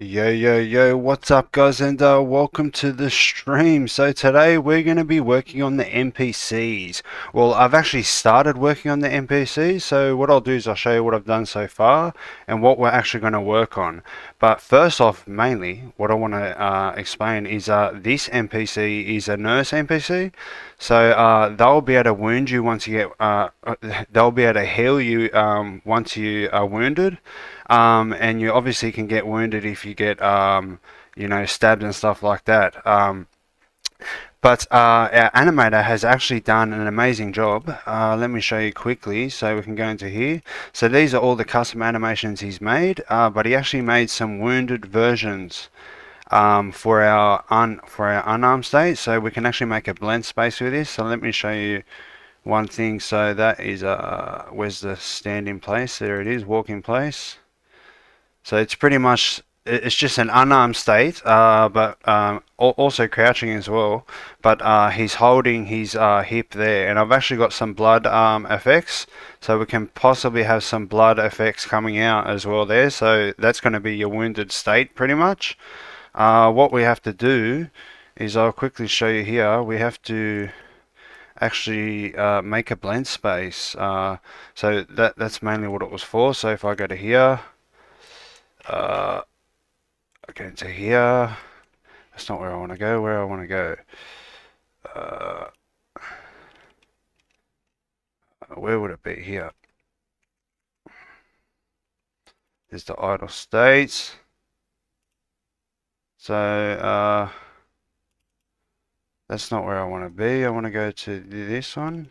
Yo, what's up, guys, and welcome to the stream. So, today we're going to be working on the NPCs. Well, I've actually started working on the NPCs, so what I'll do is I'll show you what I've done so far and what we're actually going to work on. But first off, mainly, what I want to explain is this NPC is a nurse NPC. So, they'll be able to wound you once you get, they'll be able to heal you once you are wounded. And you obviously can get wounded if you get, stabbed and stuff like that. But our animator has actually done an amazing job. Let me show you quickly so we can go into here. So these are all the custom animations he's made, but he actually made some wounded versions for our unarmed state. So we can actually make a blend space with this. So let me show you one thing. So that is, where's the stand in place? There it is, walk in place. So it's pretty much, it's just an unarmed state, but also crouching as well. But he's holding his hip there, and I've actually got some blood effects, so we can possibly have some blood effects coming out as well there. So that's going to be your wounded state pretty much. What we have to do is, I'll quickly show you here. We have to actually make a blend space. So that's mainly what it was for. So if I go to here. Okay, into here. That's not where I want to go. Where I want to go. Where would it be? Here. There's the idle states. So that's not where I want to be. I want to go to this one.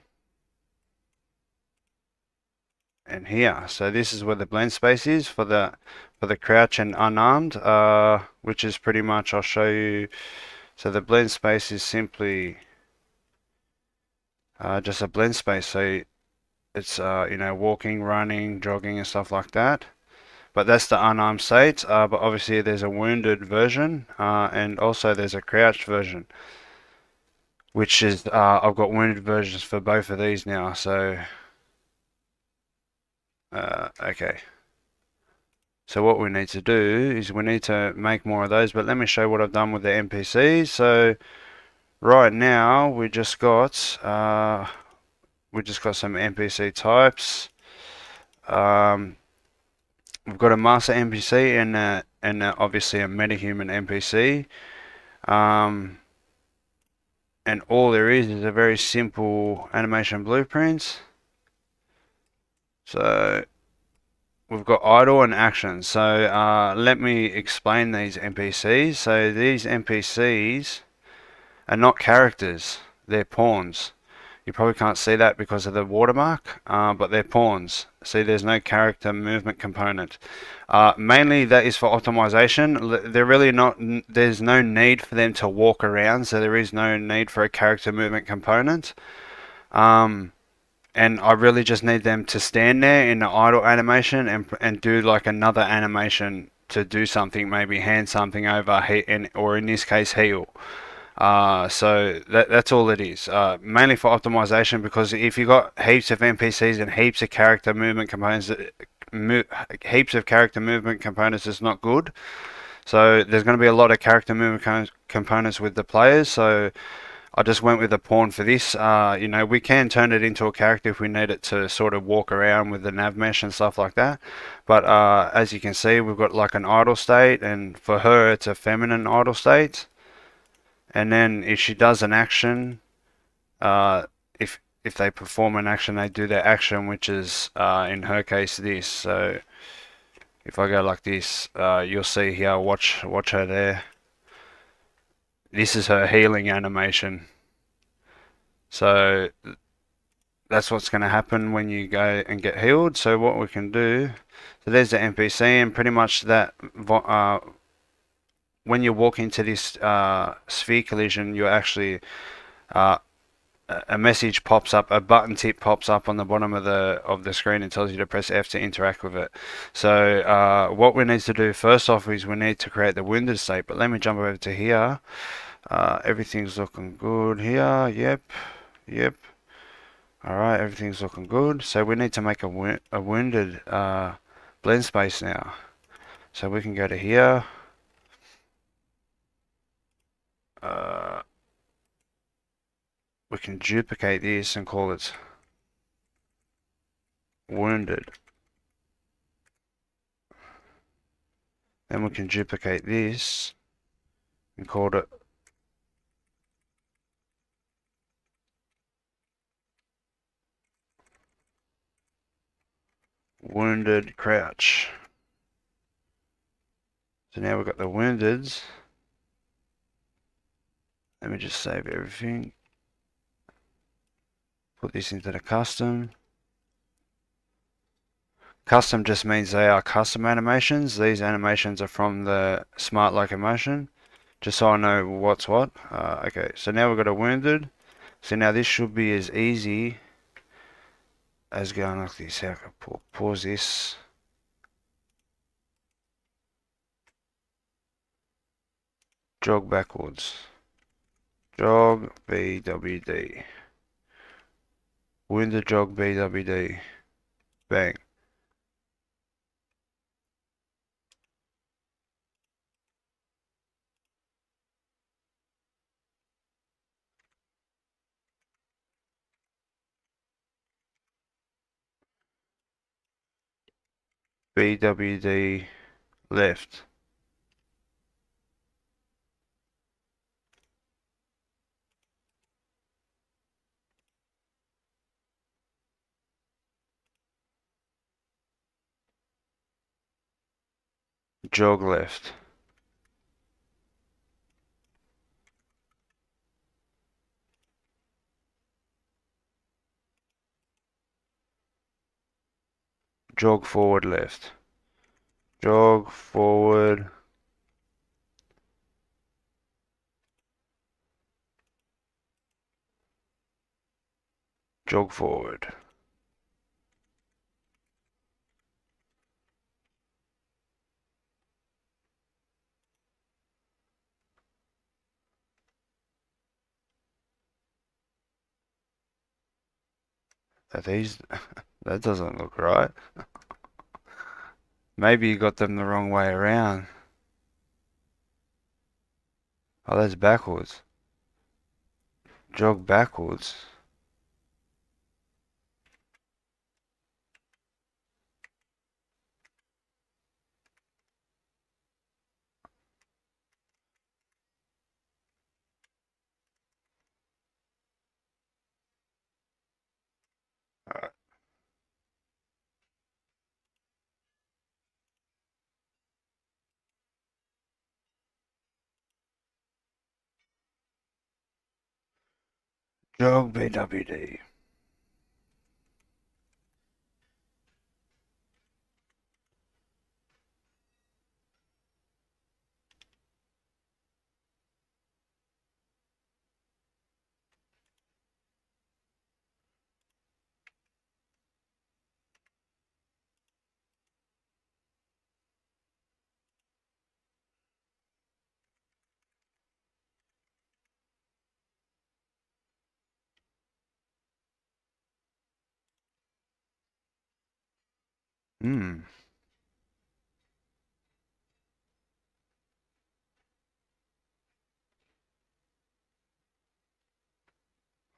And here. So this is where the blend space is for the crouch and unarmed, which is pretty much, I'll show you. So the blend space is simply just a blend space. So it's walking, running, jogging and stuff like that. But that's the unarmed state. But obviously there's a wounded version, and also there's a crouched version, which is I've got wounded versions for both of these now. So okay. So what we need to do is we need to make more of those, but let me show you what I've done with the NPCs. So right now we just got some NPC types. We've got a master NPC and obviously a metahuman NPC. And all there is a very simple animation blueprint. So we've got idle and action. So let me explain these NPCs. So these NPCs are not characters, they're pawns. You probably can't see that because of the watermark, but they're pawns. See, there's no character movement component. Mainly that is for optimization. They're really not, there's no need for them to walk around, so there is no need for a character movement component. And I really just need them to stand there in the idle animation and do like another animation to do something, maybe hand something over, or in this case heal. So that's all it is. Mainly for optimization, because if you've got heaps of NPCs and heaps of character movement components, it's not good. So there's going to be a lot of character movement components with the players. So I just went with a pawn for this. We can turn it into a character if we need it to sort of walk around with the nav mesh and stuff like that. But as you can see, we've got like an idle state, and for her it's a feminine idle state. And then if she does an action, if they perform an action, they do their action, which is in her case this. So if I go like this, you'll see here. Watch her there. This is her healing animation. So that's what's going to happen when you go and get healed. So what we can do, so there's the NPC, and pretty much that when you walk into this sphere collision, you actually a message pops up, a button tip pops up on the bottom of the screen and tells you to press F to interact with it. So what we need to do first off is we need to create the wounded state. But let me jump over to here. Everything's looking good here. Yep. Alright, everything's looking good. So we need to make a wounded blend space now. So we can go to here. we can duplicate this and call it wounded. Then we can duplicate this and call it wounded crouch. So now we've got the woundeds. Let me just save everything. Put this into the custom. Custom just means they are custom animations. These animations are from the smart locomotion. Just so I know what's what. Okay, so now we've got a wounded. So now this should be as easy as going like this. How can I pause this? Jog backwards. Jog BWD. Wounded jog BWD. Bang. BWD left. Jog left. Jog forward left. Jog forward. Jog forward. Are these... that doesn't look right. Maybe you got them the wrong way around. Oh, that's backwards. Jog backwards. Alright. Jog BWD. Hmm.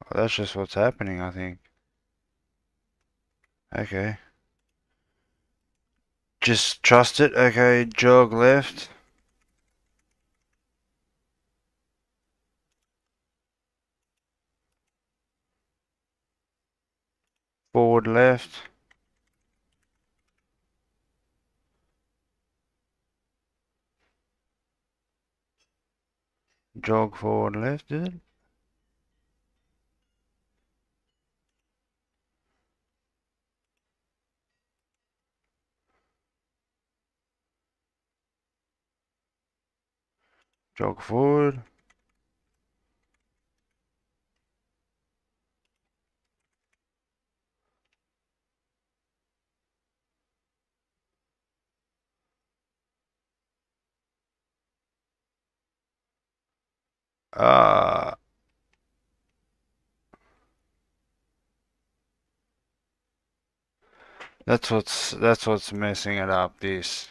Oh, that's just what's happening, I think. Okay. Just trust it. Okay, jog left. Forward left. Jog forward left, is it? Jog forward. Uh, that's what's messing it up, this.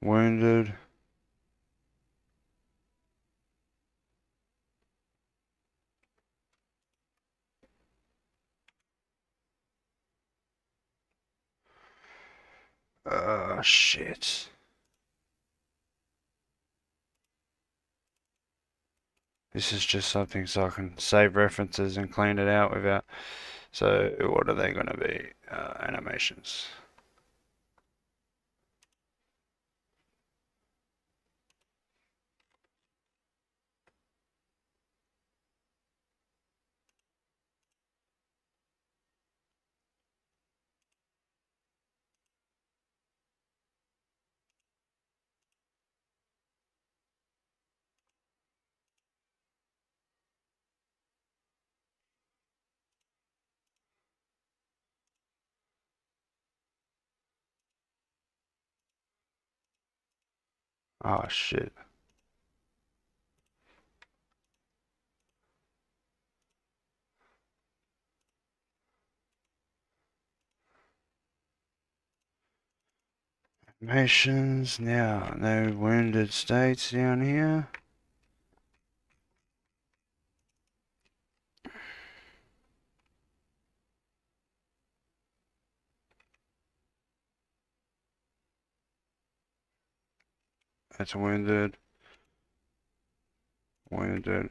Wounded. Shit. This is just something so I can save references and clean it out without. So what are they going to be? Animations. Oh shit. Animations. Now, no wounded states down here. That's wounded. Wounded.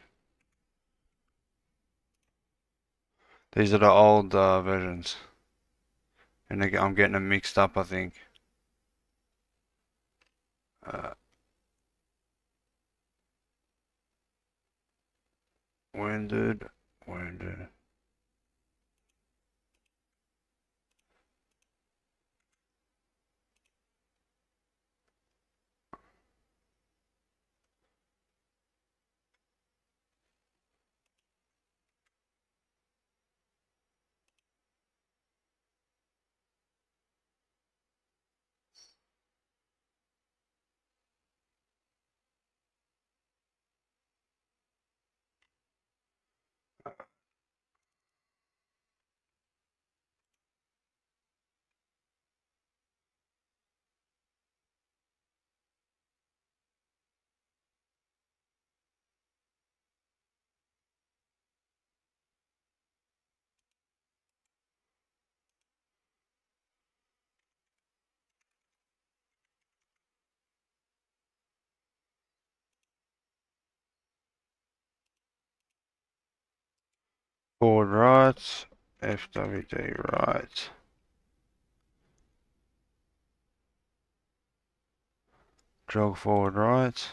These are the old versions. And I'm getting them mixed up, I think. Uh, wounded. Wounded. Forward right. FWD right. Jog forward right.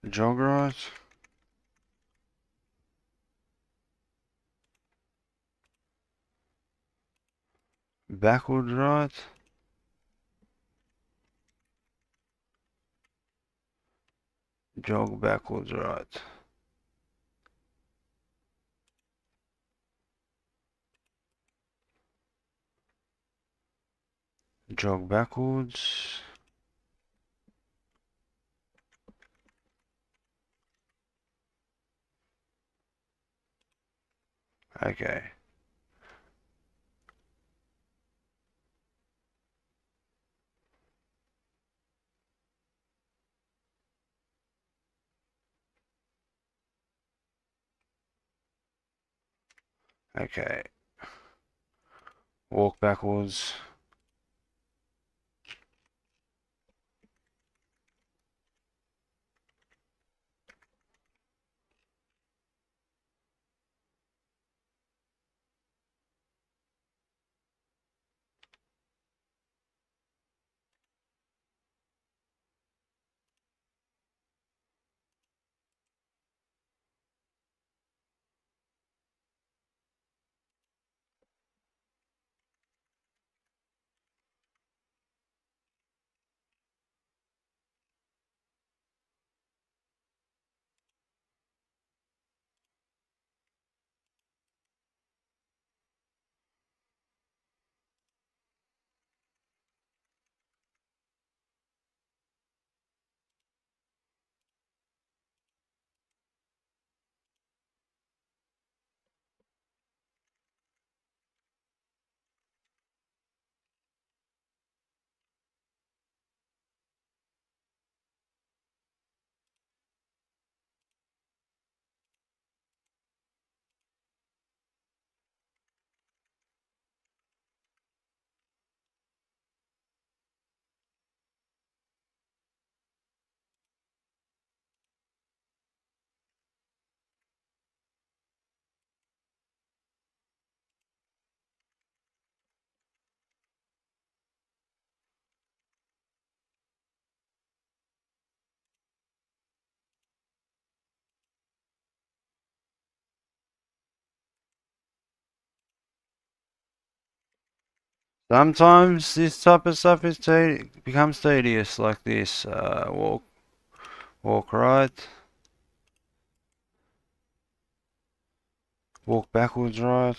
Jog right. Backwards right. Jog backwards right. Jog backwards. Okay. Okay. Walk backwards. Sometimes this type of stuff is becomes tedious, like this. Walk right, walk backwards right,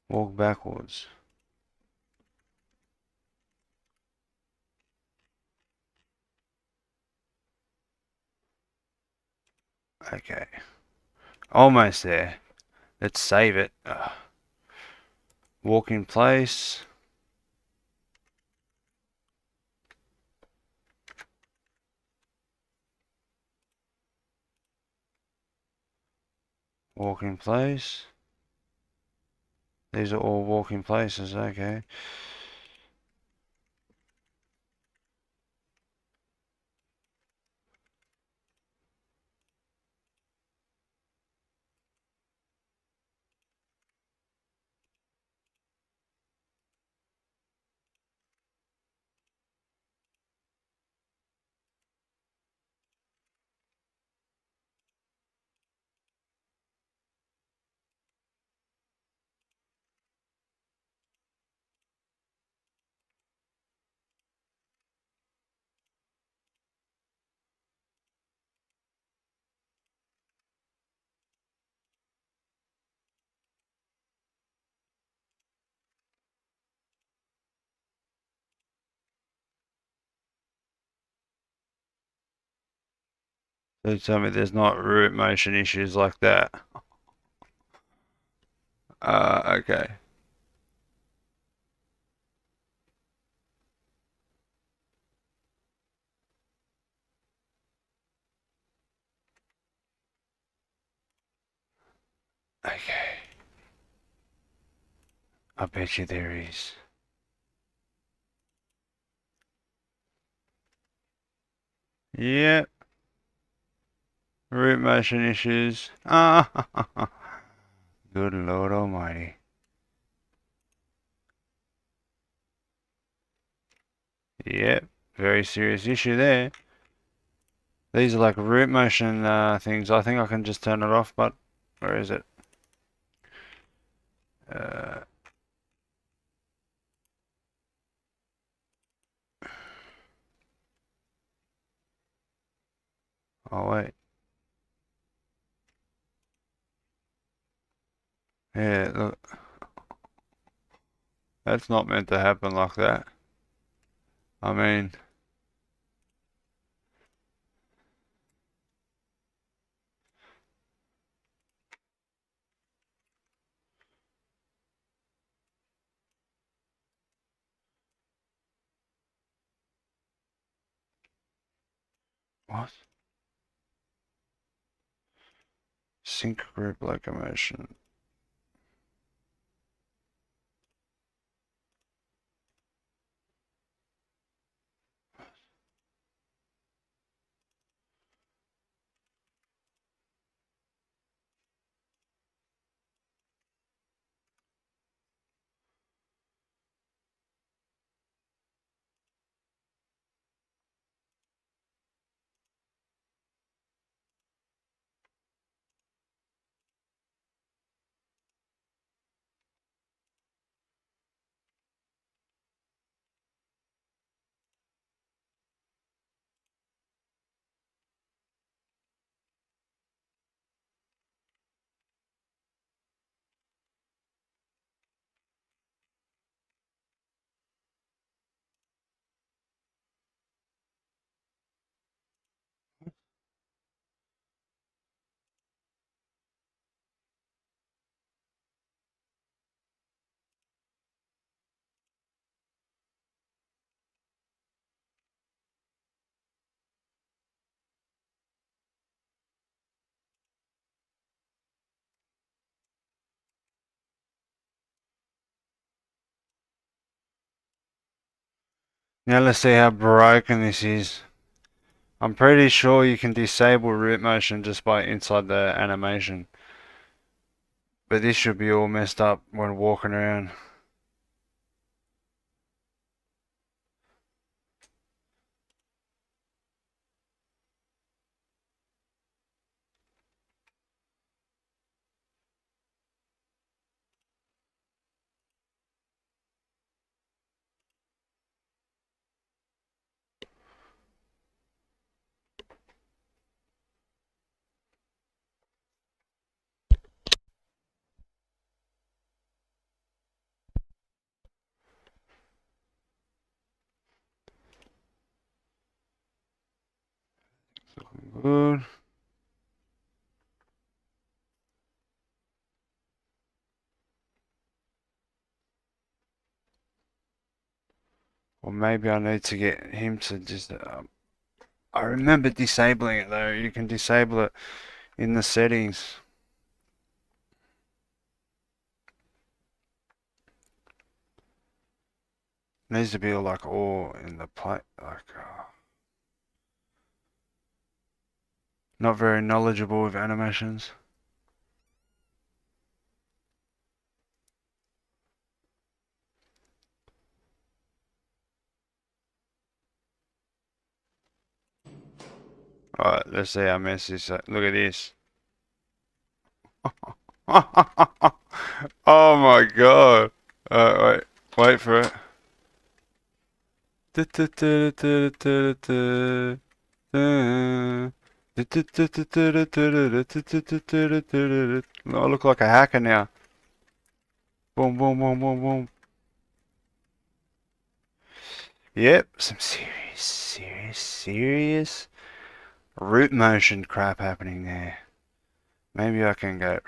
walk backwards. Okay, almost there. Let's save it. Walk in place. Walk in place. These are all walking places, okay. So tell me there's not root motion issues like that. Okay. Okay. I bet you there is. Yep. Root motion issues. Ah, good Lord Almighty. Yep. Very serious issue there. These are like root motion things. I think I can just turn it off, but where is it? Uh, oh wait. Yeah, look. That's not meant to happen like that. I mean, what? Sync group locomotion. Now let's see how broken this is. I'm pretty sure you can disable root motion just by inside the animation. But this should be all messed up when walking around. Good. Or maybe I need to get him to just... I remember disabling it though. You can disable it in the settings. Needs to be like all in the plate. Like, not very knowledgeable with animations. Alright, let's see how messy this. Look at this. Oh my god. Wait for it. I look like a hacker now. Boom, boom, boom, boom, boom. Yep, some serious root motion crap happening there. Maybe I can go.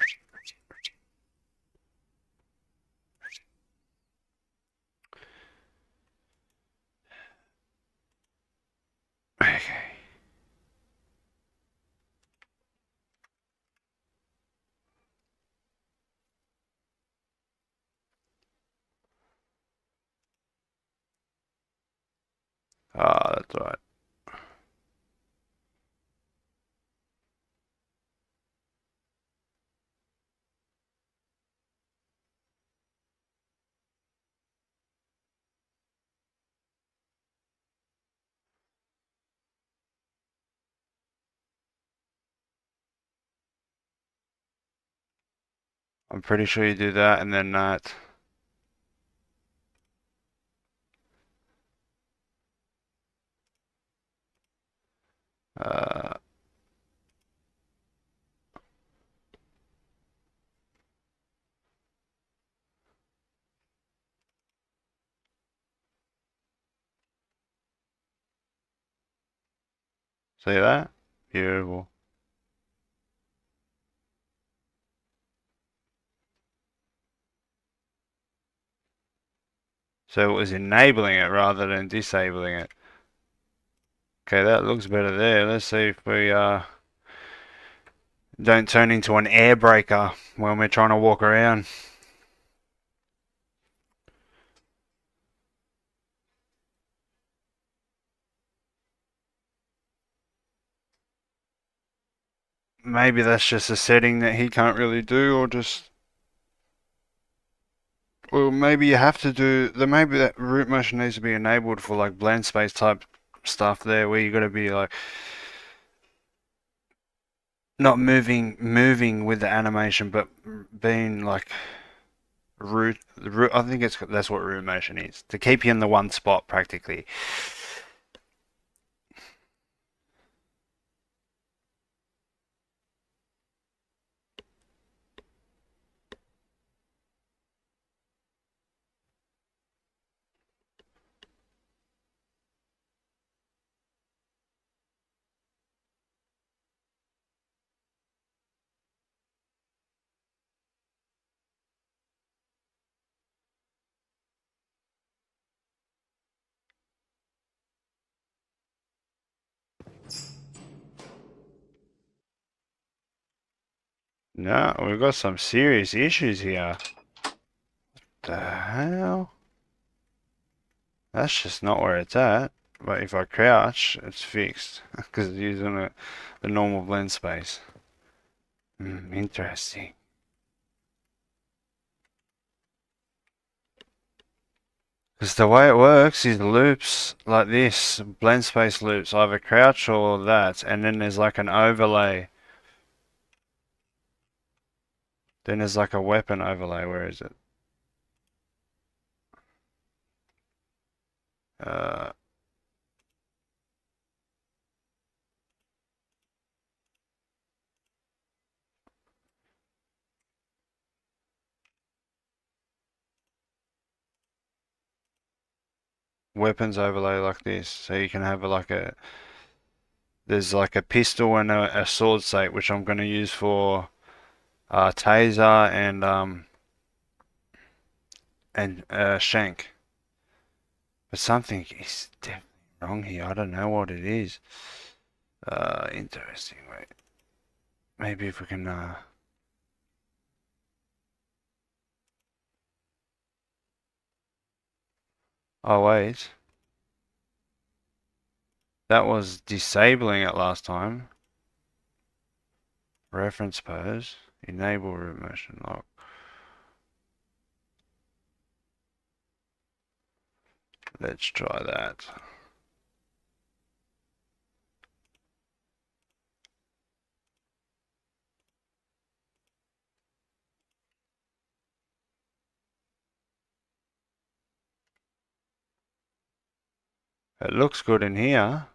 Okay. Ah, that's right. I'm pretty sure you do that and then that. Uh, See that? Beautiful. So it was enabling it rather than disabling it. Okay, that looks better there. Let's see if we don't turn into an air breaker when we're trying to walk around. Maybe that's just a setting that he can't really do, or just... Well, maybe you have to do... Maybe that root motion needs to be enabled for like blend space type stuff there, where you got to be like... Not moving with the animation, but being like... I think that's what root motion is. To keep you in the one spot, practically. No, we've got some serious issues here. The hell? That's just not where it's at. But if I crouch, it's fixed because it's using the normal blend space. Interesting. Because the way it works is loops like this, blend space loops, either crouch or that, and then there's like an overlay. Then there's like a weapon overlay. Where is it? Uh, Weapons overlay like this, so you can have like a There's like a pistol and a sword sight, which I'm going to use for taser and shank. But something is definitely wrong here. I don't know what it is. Interesting. Wait, maybe if we can. Oh wait, that was disabling it last time. Reference pose. Enable root motion lock. Let's try that. It looks good in here.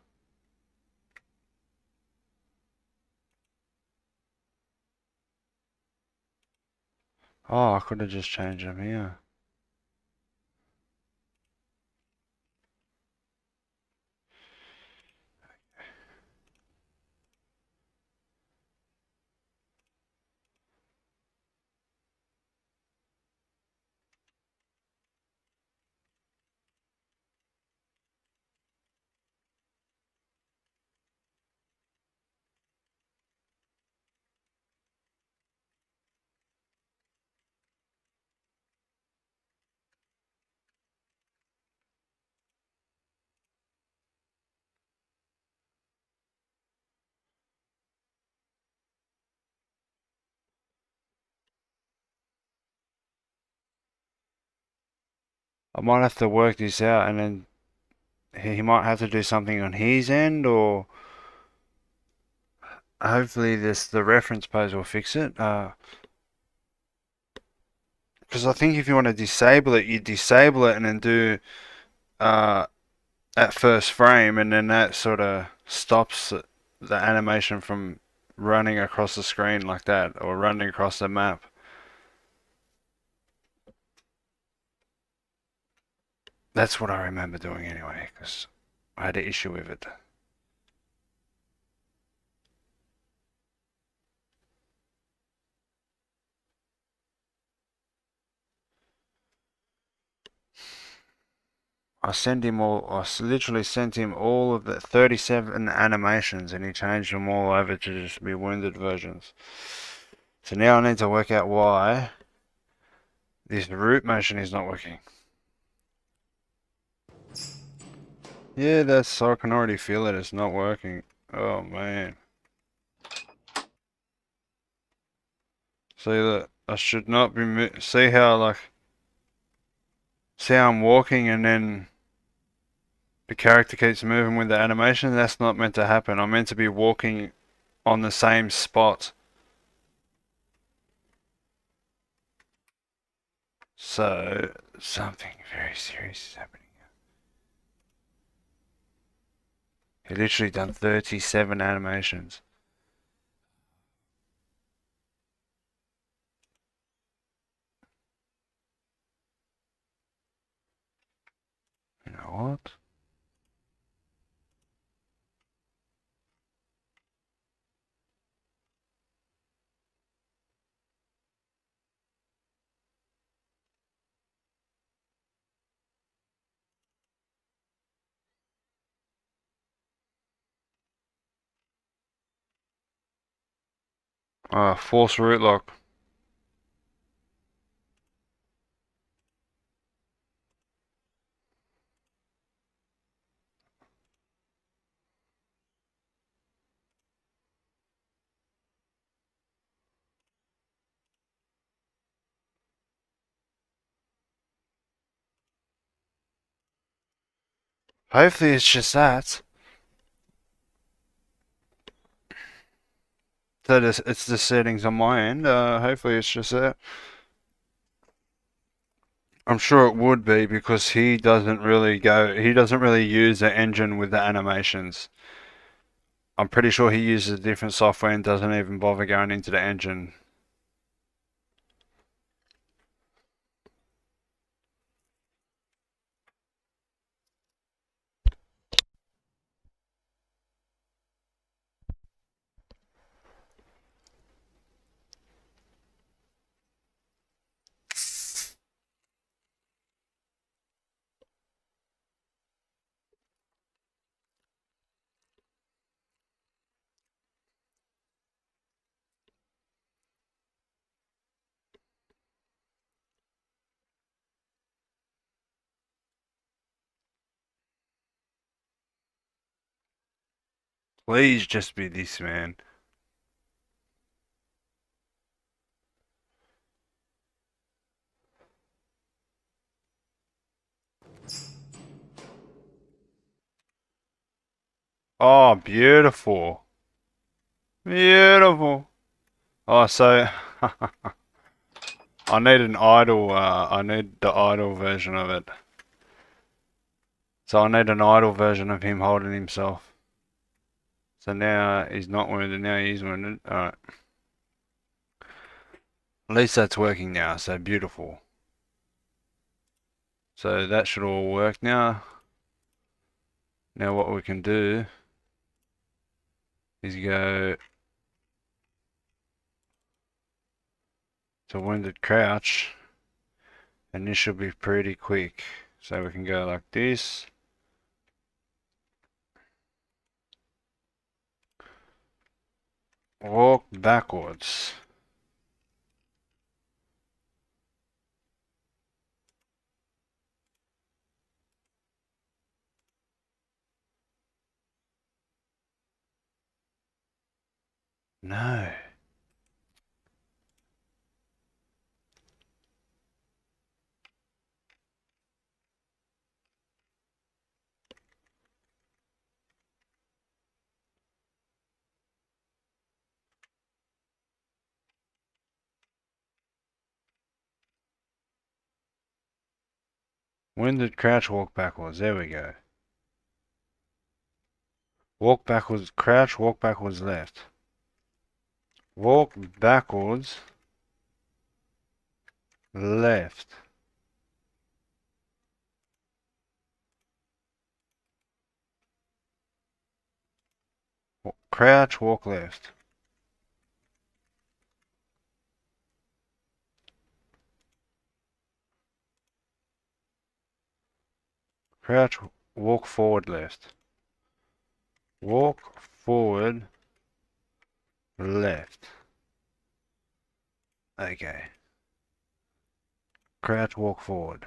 Oh, I could have just changed them here. I might have to work this out, and then he might have to do something on his end, or hopefully the reference pose will fix it. Because I think if you want to disable it, you disable it and then do at first frame, and then that sort of stops the animation from running across the screen like that, or running across the map. That's what I remember doing anyway, because I had an issue with it. I literally sent him all of the 37 animations, and he changed them all over to just be wounded versions. So now I need to work out why this root motion is not working. Yeah, that's, I can already feel it, it's not working. Oh man. See that I should not be, see how see how I'm walking and then the character keeps moving with the animation? That's not meant to happen. I'm meant to be walking on the same spot. So, something very serious is happening. He literally done 37 animations. You know what? Force root lock. Hopefully it's just that. That is, it's the settings on my end. Hopefully it's just that. I'm sure it would be because he doesn't really use the engine with the animations. I'm pretty sure he uses different software and doesn't even bother going into the engine. Please just be this, man. Oh, beautiful. Beautiful. Oh, so I need an idle, I need the idle version of it. So I need an idle version of him holding himself. So now he's not wounded, now he's wounded. Alright. At least that's working now, so beautiful. So that should all work now. Now what we can do is go to wounded crouch, and this should be pretty quick. So we can go like this. Walk backwards. No. Wounded crouch, walk backwards. There we go. Walk backwards, crouch, walk backwards left. Walk backwards left. Crouch, walk left. Crouch, walk forward left. Walk forward left. Okay. Crouch, walk forward.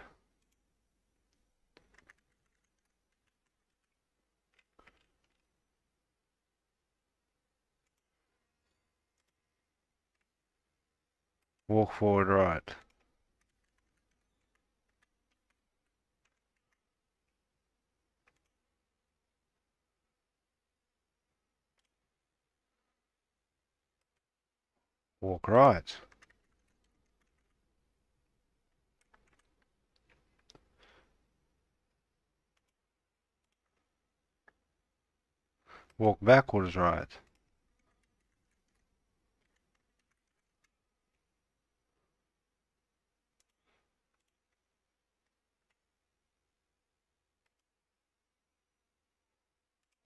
Walk forward right. Walk right. Walk backwards right.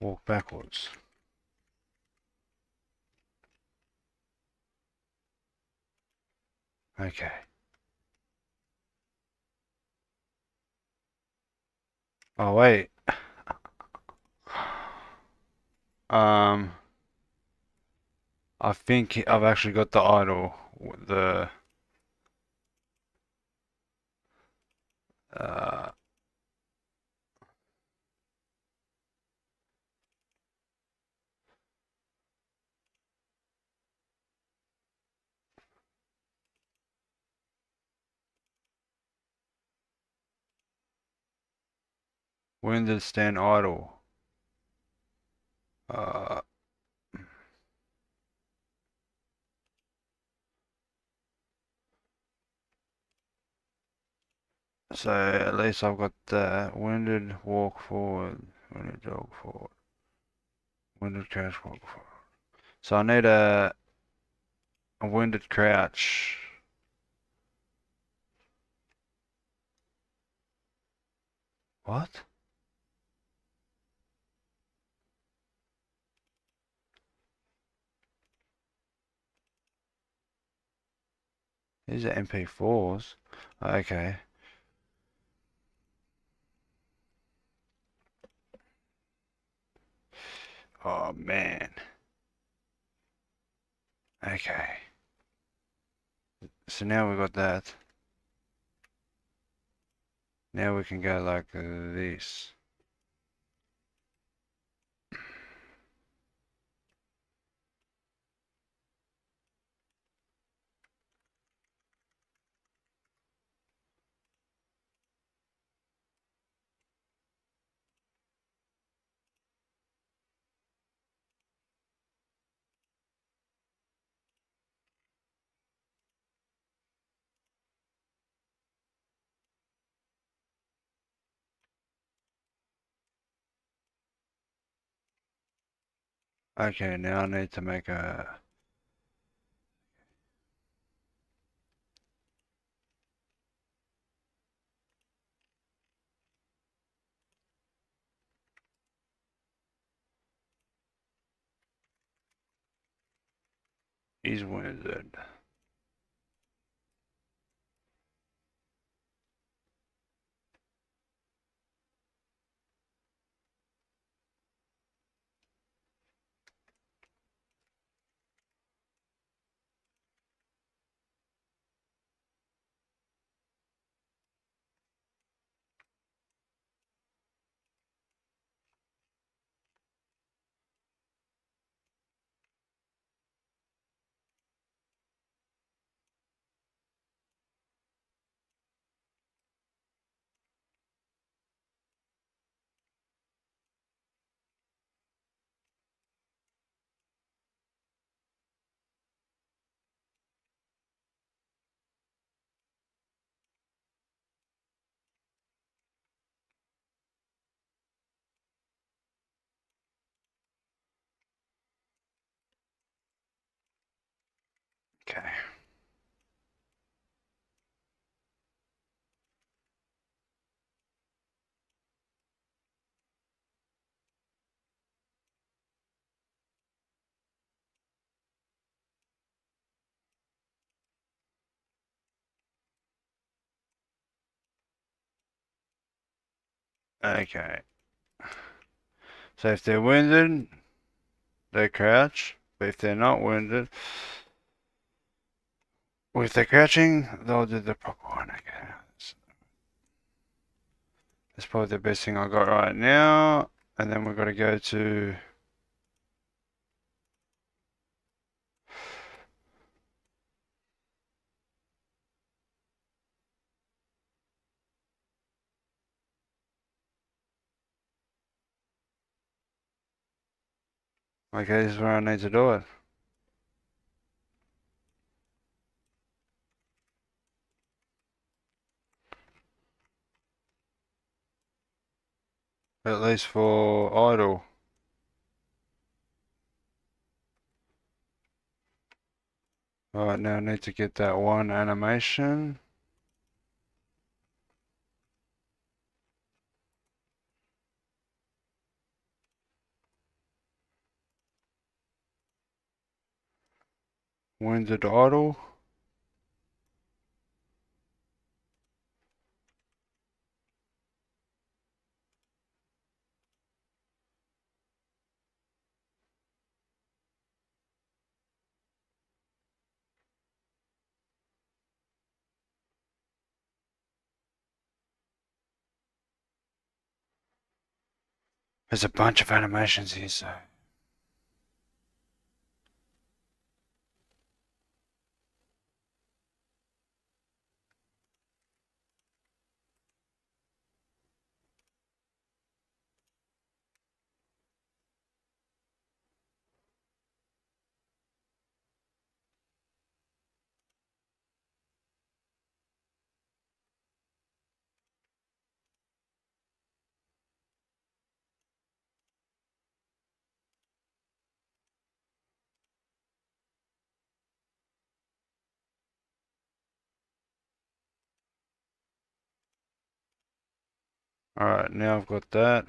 Walk backwards. Okay. Oh wait. Um, I think I've actually got the idol. The uh, wounded stand idle. Uh, so at least I've got the wounded walk forward, wounded dog forward, wounded crouch walk forward. So I need a wounded crouch. What? These are MP4s. Okay. Oh man. Okay. So now we've got that. Now we can go like this. Okay, now I need to make a... He's wounded. Okay. Okay. So if they're wounded, they crouch. But if they're not wounded, well, if they're crouching, they'll do the proper one. Okay. That's probably the best thing I got right now. And then we've got to go to... Okay, this is where I need to do it. At least for idle. Alright, now I need to get that one animation. Wounded idle. There's a bunch of animations here, so... Alright, now I've got that.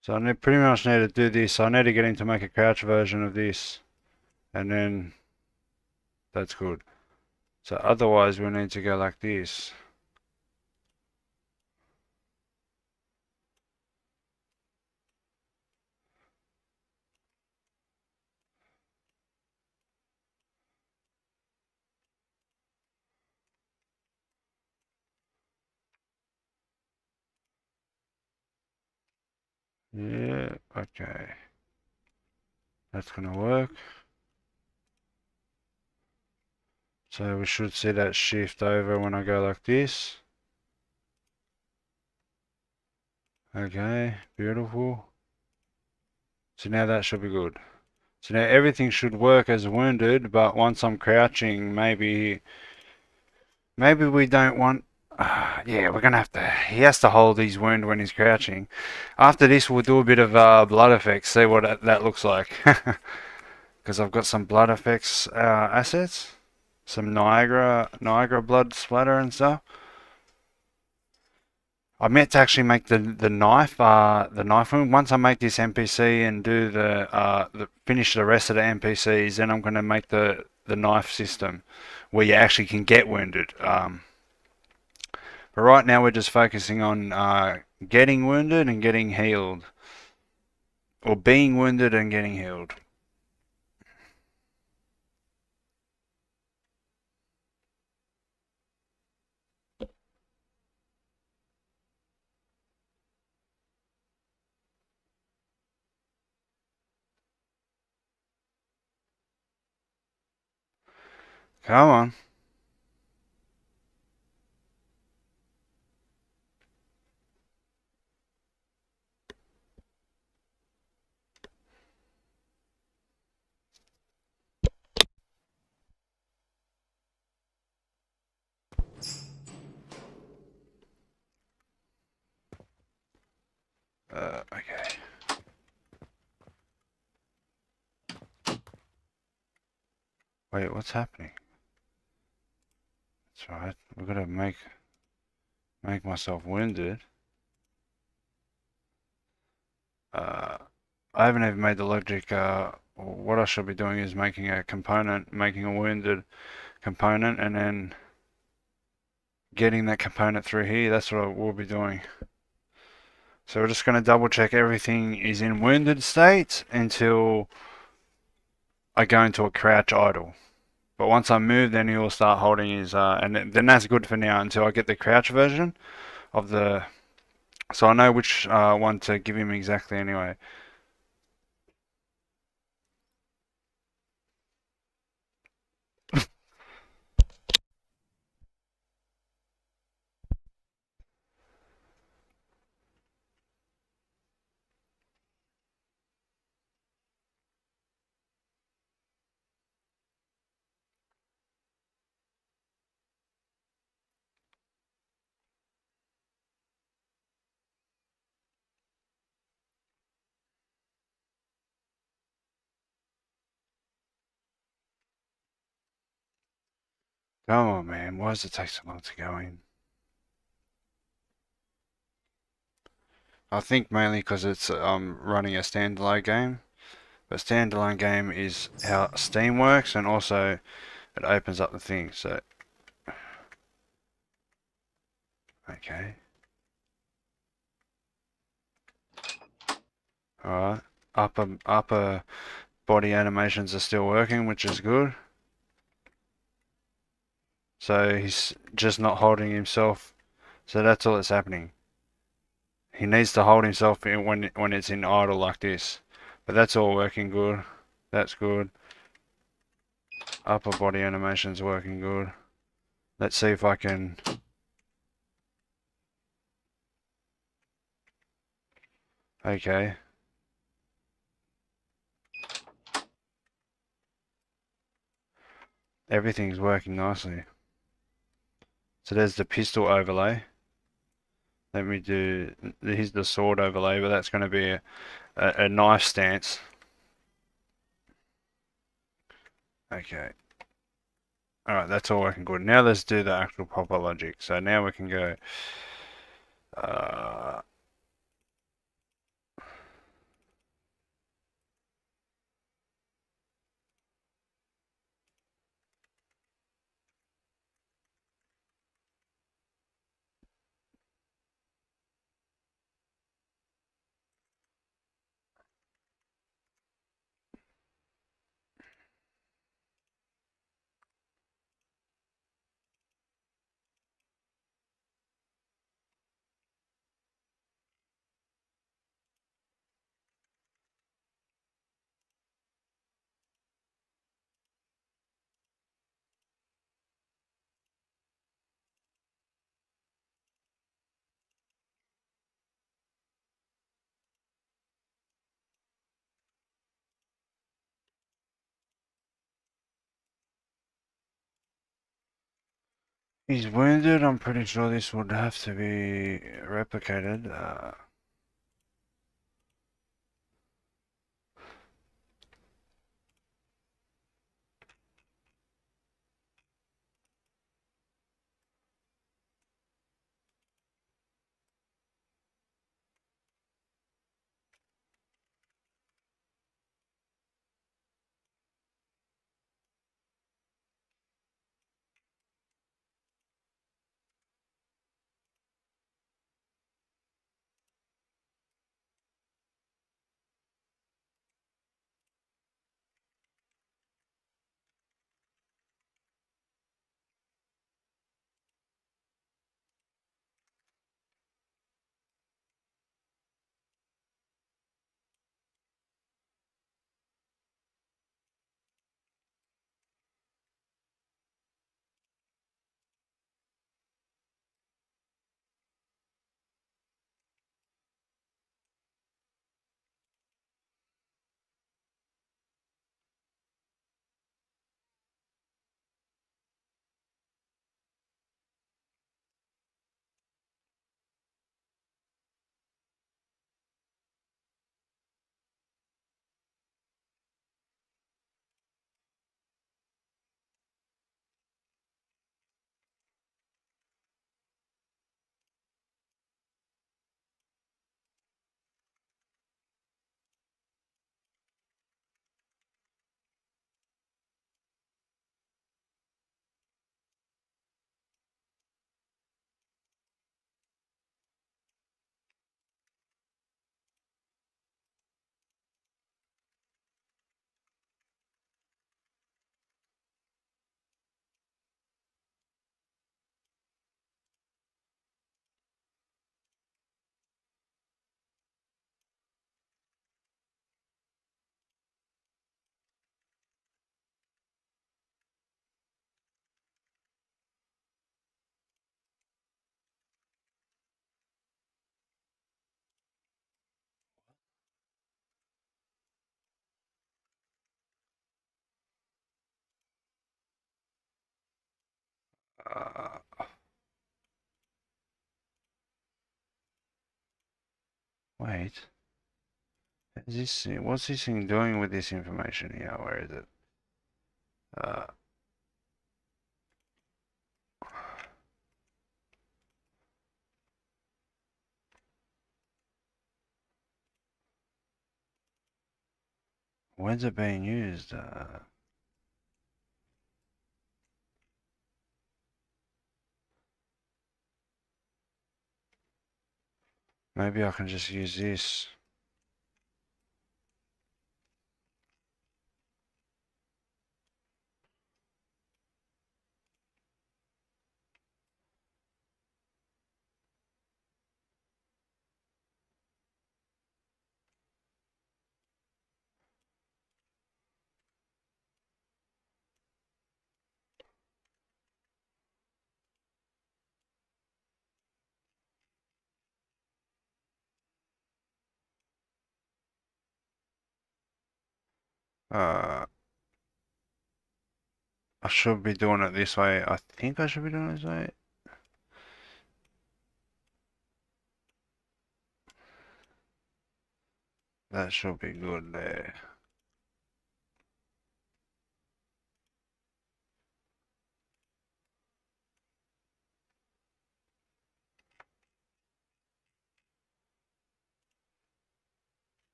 So I pretty much need to do this. I need to get him to make a crouch version of this. And then that's good. So otherwise we need to go like this. Yeah, okay. That's gonna work. So we should see that shift over when I go like this. Okay, beautiful. So now that should be good. So now everything should work as wounded, but once I'm crouching, maybe we don't want. Yeah, we're gonna have to. He has to hold his wound when he's crouching. After this, we'll do a bit of blood effects. See what that looks like. Because I've got some blood effects assets, some Niagara blood splatter and stuff. I meant to actually make the knife wound. Once I make this NPC and do the finish the rest of the NPCs, then I'm gonna make the knife system where you actually can get wounded. But right now we're just focusing on getting wounded and getting healed, or being wounded and getting healed. Come on. Okay. Wait, what's happening? That's right. We've got to make myself wounded. I haven't even made the logic. What I should be doing is making a component, making a wounded component, and then getting that component through here. That's what I will be doing. So we're just going to double check everything is in wounded state until I go into a crouch idle. But once I move, then he will start holding his, and then that's good for now until I get the crouch version of the, so I know which one to give him exactly anyway. Come on, man. Why does it take so long to go in? I think mainly because it's running a standalone game. But standalone game is how Steam works, and also it opens up the thing. So, okay. Alright. Upper body animations are still working, which is good. So he's just not holding himself. So that's all that's happening. He needs to hold himself when it's in idle like this. But that's all working good. That's good. Upper body animation's working good. Let's see if I can. Okay. Everything's working nicely. So there's the pistol overlay. Let me do. Here's the sword overlay, but that's going to be a knife stance. Okay. Alright, that's all working good. Now let's do the actual proper logic. So now we can go. Uh, He's wounded. I'm pretty sure this would have to be replicated. Uh, Wait. What's this thing doing with this information here? Where is it? Uh, when's it being used? Maybe I can just use this. Uh, I should be doing it this way. I think I should be doing it this way. That should be good there.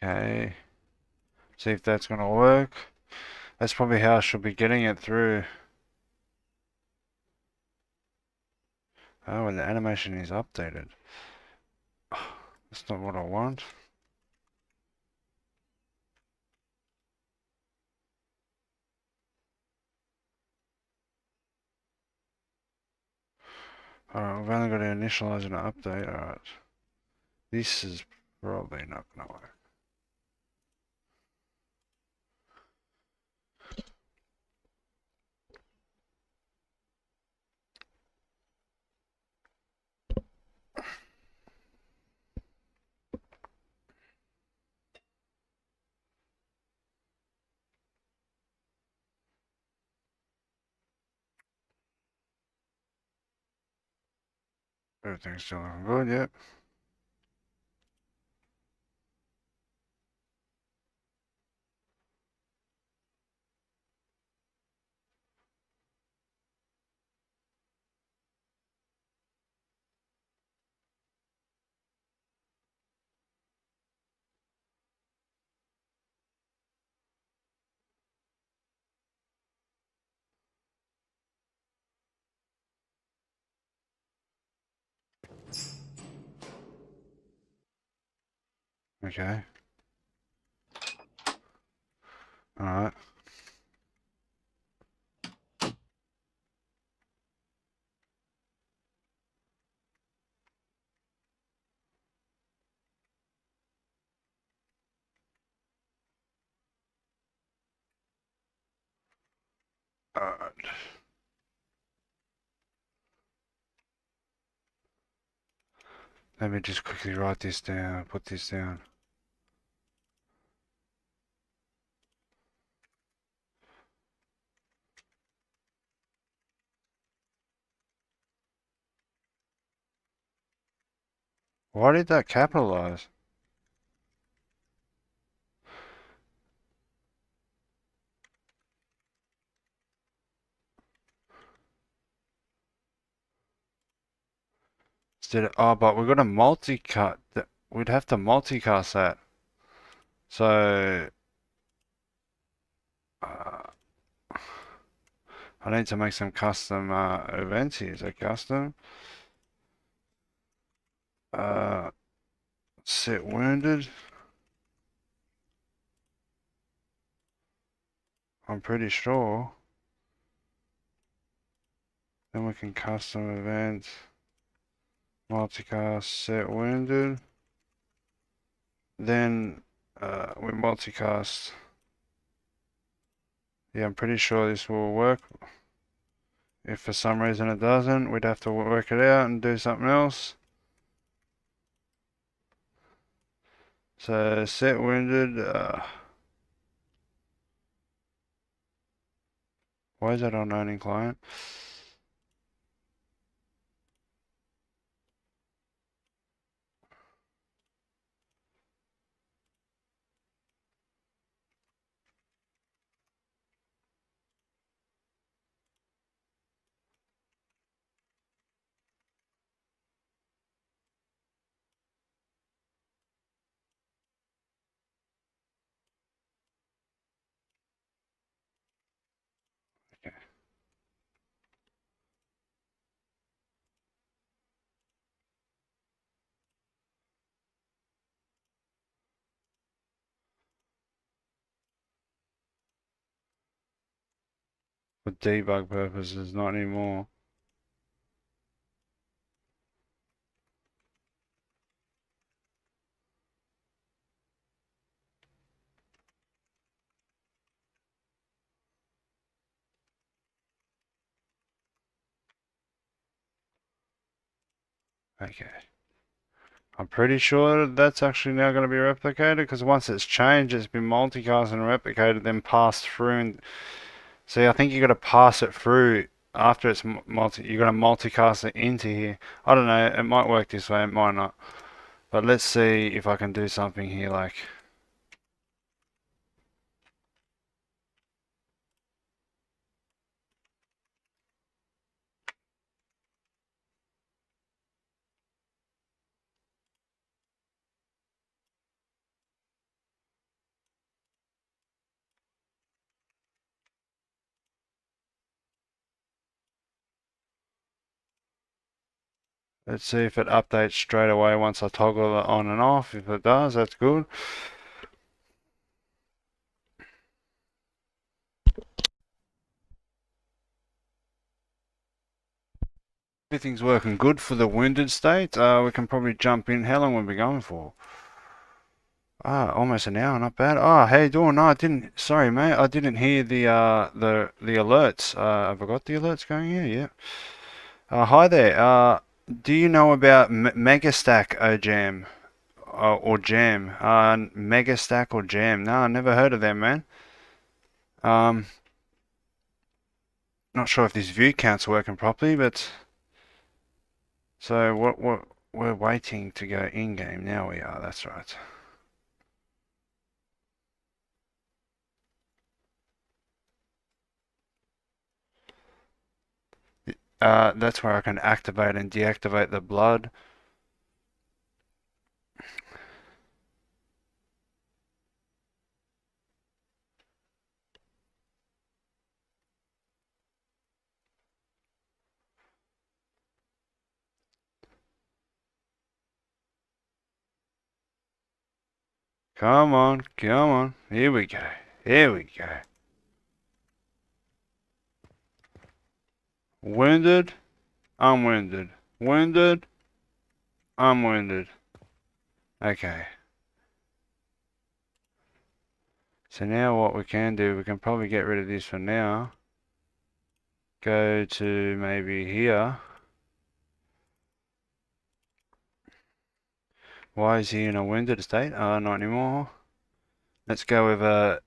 Okay. See if that's gonna work. That's probably how I should be getting it through. Oh, and the animation is updated. That's not what I want. Alright, we've only got to initialize and update. Alright. This is probably not gonna work. Everything's still looking good, yep. Okay. Alright. Alright. Let me just quickly write this down, put this down. Why did that capitalize? Oh, but we're gonna multicast. We'd have to multicast that. So uh, I need to make some custom events here. So custom. Uh, Set wounded. I'm pretty sure. Then we can custom events. Multicast set wounded. Then we multicast. Yeah, I'm pretty sure this will work. If for some reason it doesn't, we'd have to work it out and do something else. So set wounded. Why is that unknown client? Okay. For debug purposes, not anymore. Okay. I'm pretty sure that's actually now going to be replicated because once it's changed, it's been multicast and replicated, then passed through. And see, I think you got to pass it through after it's you got to multicast it into here. I don't know. It might work this way. It might not. But let's see if I can do something here. Like, let's see if it updates straight away once I toggle it on and off. If it does, that's good. Everything's working good for the wounded state. We can probably jump in. How long will we be going for? Almost an hour, not bad. How you doing? No, I didn't. Sorry, mate. I didn't hear the alerts. Have I got the alerts going here? Yeah. Hi there. Do you know about Megastack Jam or Jam? Megastack or Jam? No, I never heard of them, man. Um, Not sure if this view count's working properly, but so what we're waiting to go in game. Now we are. That's right. That's where I can activate and deactivate the blood. Come on, come on. Here we go. Here we go. Wounded, unwounded. Wounded, unwounded. Okay. So now what we can do, we can probably get rid of this for now. Go to maybe here. Why is he in a wounded state? Not anymore. Let's go with a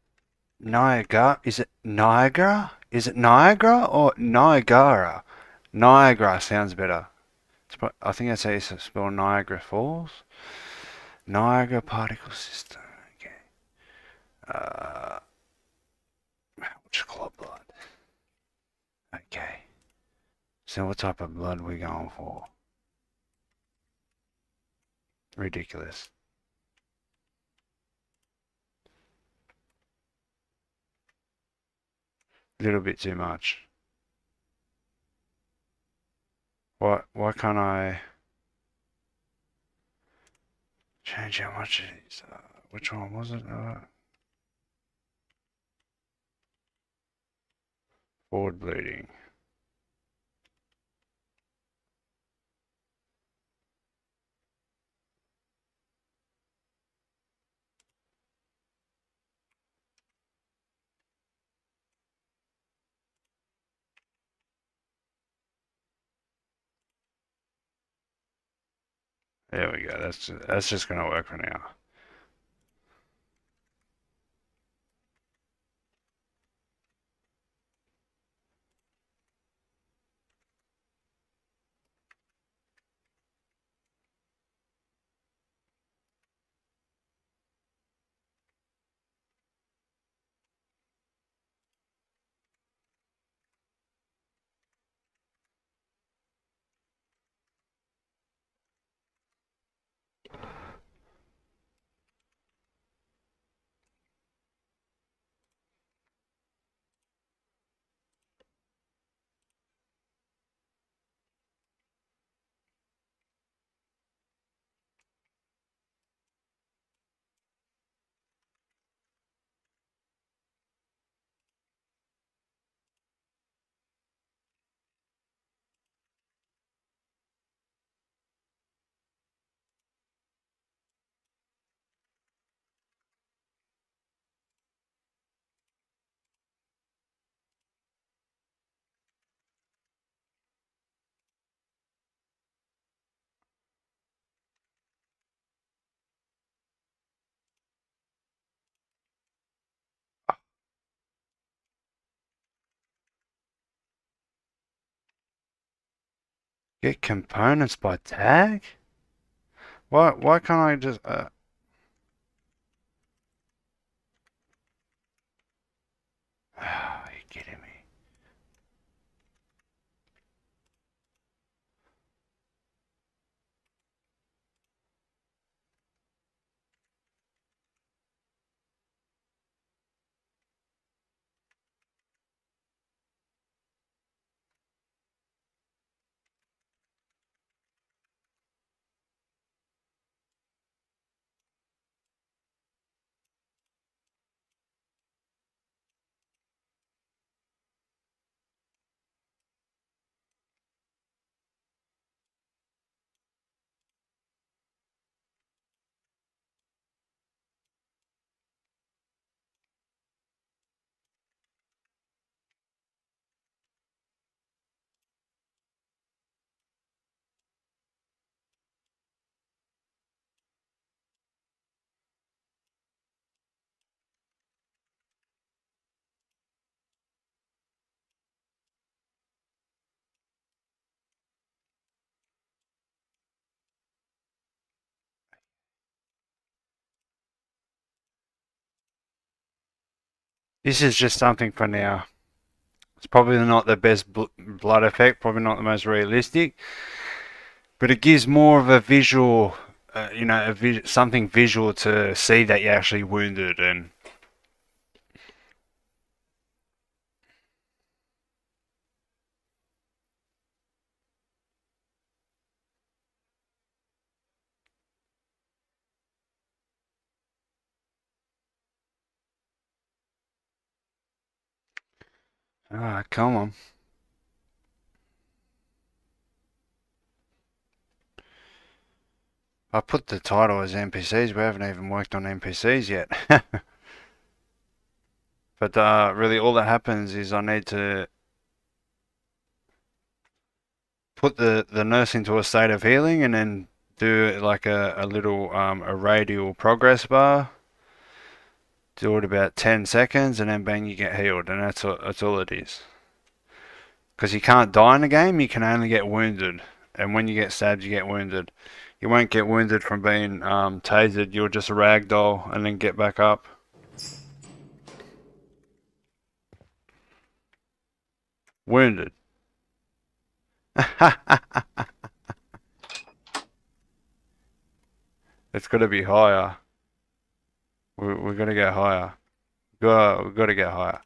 Niagara. Is it Niagara? Is it Niagara or Niagara? Niagara sounds better. I think that's how you spell Niagara Falls. Niagara particle system. Okay. Which clot blood? Okay. So what type of blood are we going for? Ridiculous. A little bit too much. Why can't I change how much it is? Which one was it? Forward bleeding. There we go. That's just gonna work for now. Get components by tag? Why can't I just are you kidding me? This is just something for now. It's probably not the best blood effect, probably not the most realistic, but it gives more of a visual, you know, something visual to see that you're actually wounded. And come on. I put the title as NPCs. We haven't even worked on NPCs yet. But really, all that happens is I need to put the nurse into a state of healing, and then do like a little a radial progress bar. Do it about 10 seconds, and then bang, you get healed, and that's all it is. Because you can't die in the game, you can only get wounded, and when you get stabbed, you get wounded. You won't get wounded from being tasered. You'll just ragdoll and then get back up. Wounded. It's got to be higher. We're gonna go higher. We've got to get higher.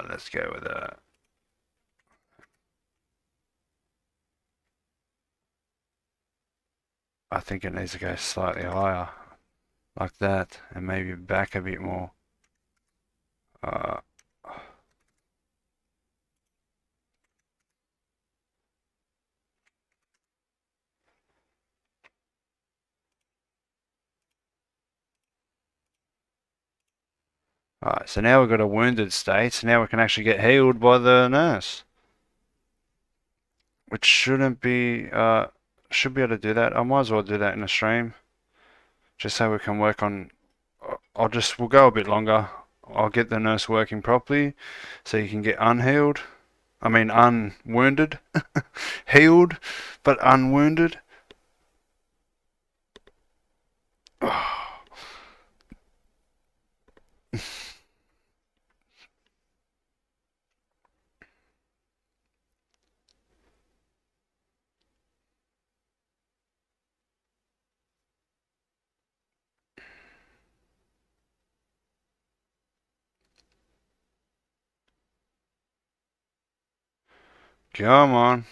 Let's go with that. I think it needs to go slightly higher, like that, and maybe back a bit more. Alright, so now we've got a wounded state, so now we can actually get healed by the nurse. Which shouldn't be, should be able to do that. I might as well do that in a stream. Just so we can work on, we'll go a bit longer. I'll get the nurse working properly, so you can get unhealed. I mean unwounded. Healed, but unwounded. Come on.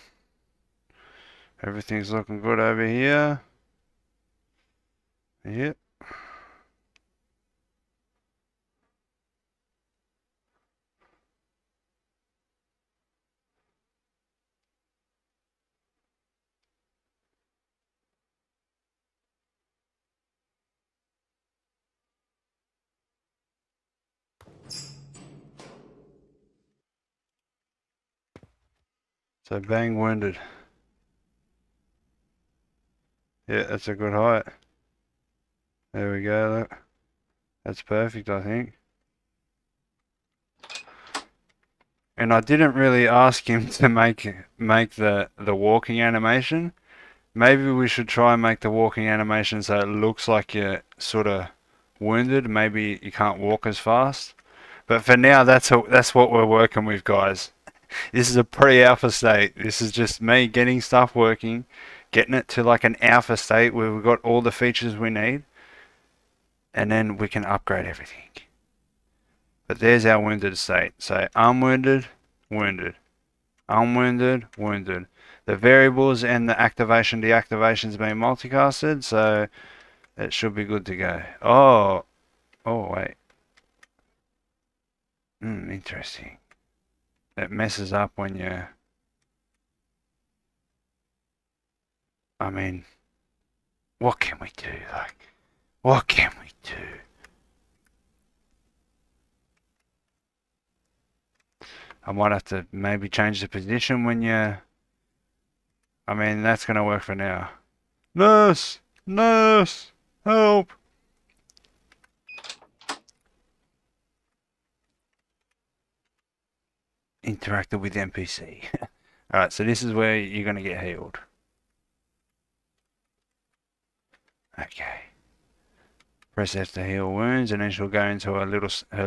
Everything's looking good over here. Yep. So bang, wounded. Yeah, that's a good height. There we go, look. That's perfect, I think. And I didn't really ask him to make the walking animation. Maybe we should try and make the walking animation so it looks like you're sort of wounded. Maybe you can't walk as fast. But for now, that's what we're working with, guys. This is a pre-alpha state. This is just me getting stuff working, getting it to like an alpha state where we've got all the features we need, and then we can upgrade everything. But there's our wounded state. So unwounded, wounded, unwounded, wounded. The variables and the activation deactivation's been multicasted, so it should be good to go. Oh wait. Interesting. It messes up when you. I mean, what can we do? Like, what can we do? I might have to maybe change the position when you. I mean, that's gonna work for now. Nurse! Nurse! Help! Interacted with NPC. Alright, so this is where you're gonna get healed. Okay. Press F to heal wounds, and then she'll go into her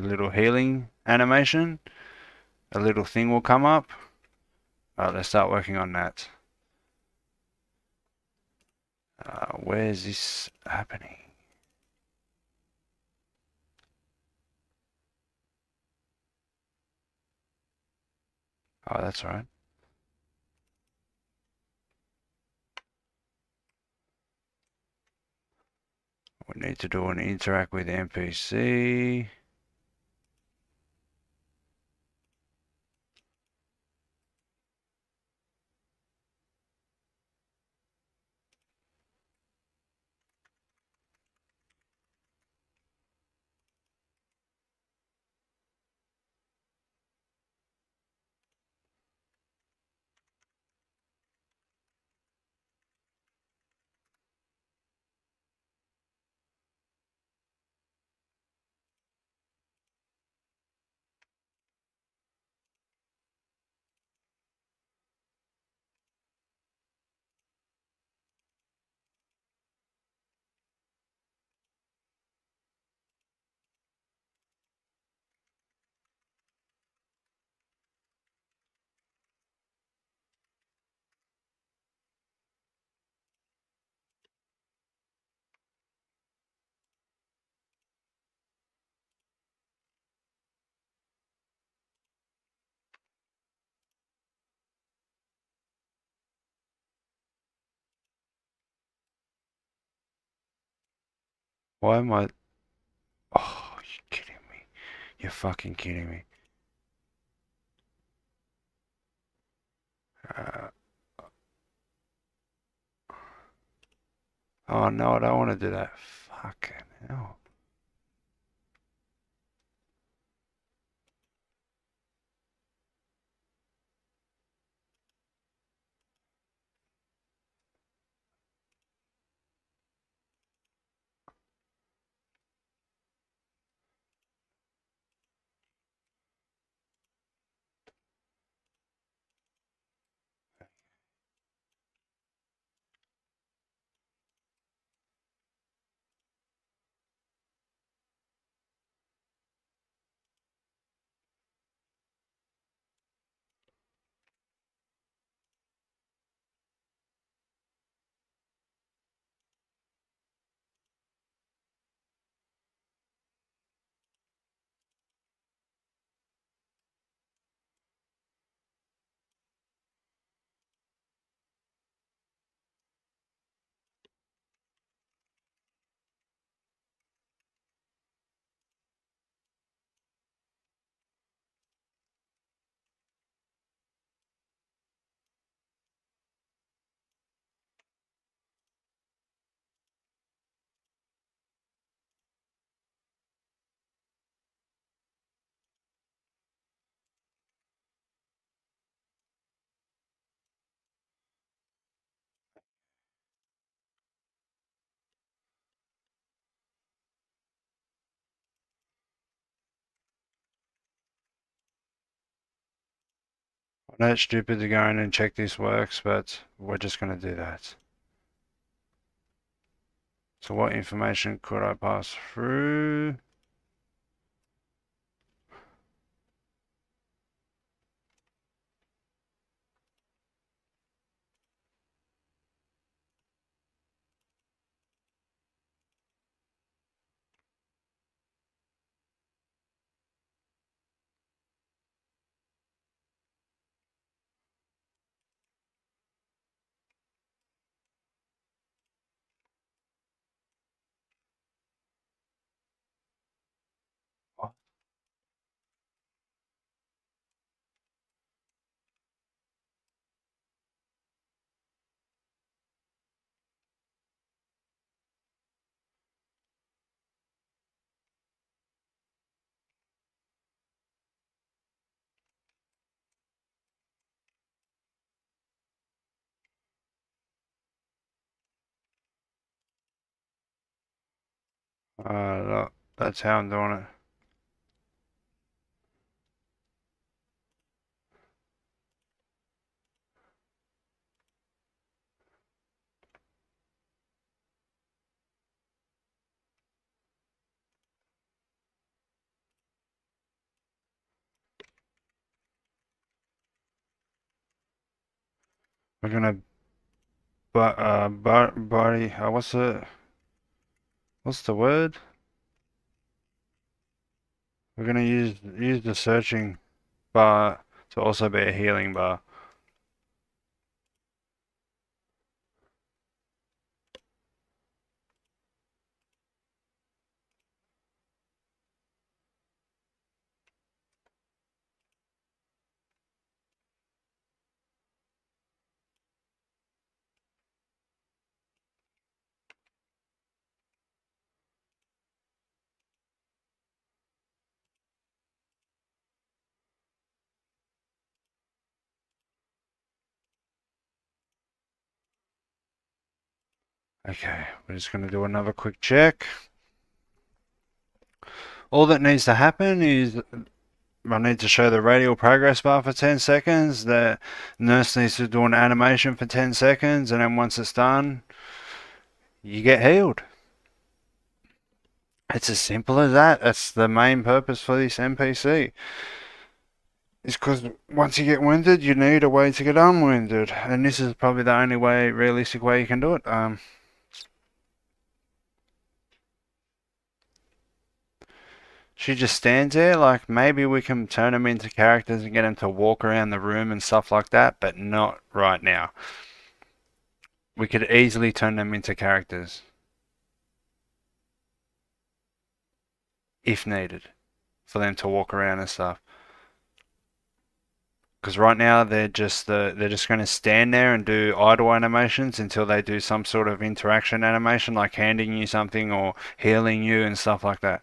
little healing animation. A little thing will come up. Alright, let's start working on that. Where's this happening? Oh, that's right. We need to do an interact with NPC. Why am I... Oh, you're kidding me. You're fucking kidding me. Uh, oh no, I don't want to do that. Fucking hell. I know it's stupid to go in and check this works, but we're just going to do that. So what information could I pass through? Look, that's how I'm doing it. We're gonna body. What's the word? We're gonna use the searching bar to also be a healing bar. Okay, we're just gonna do another quick check. All that needs to happen is I need to show the radial progress bar for 10 seconds. The nurse needs to do an animation for 10 seconds, and then once it's done, you get healed. It's as simple as that. That's the main purpose for this NPC. It's because once you get wounded, you need a way to get unwounded, and this is probably the only way, realistic way you can do it. She just stands there, like maybe we can turn them into characters and get them to walk around the room and stuff like that, but not right now. We could easily turn them into characters if needed for them to walk around and stuff. Because right now they're just going to stand there and do idle animations until they do some sort of interaction animation, like handing you something or healing you and stuff like that.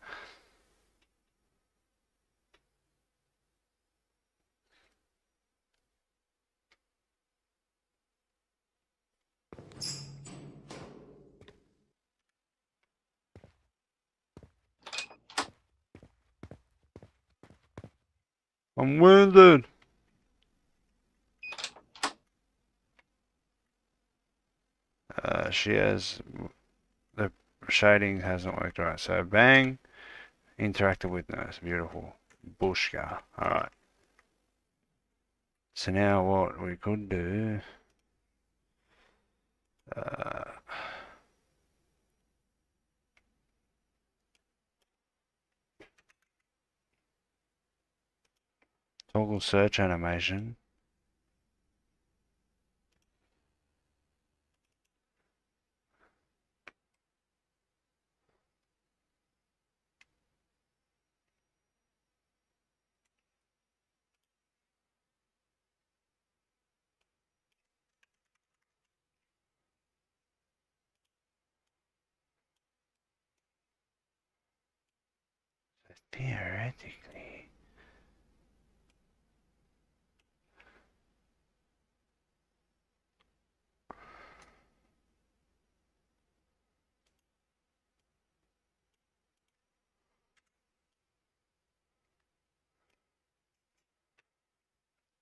I'm wounded. She has the shading hasn't worked right. So bang, interactive with nurse. Beautiful. Bushka. Alright. So now what we could do, uh, toggle search animation. Theoretically.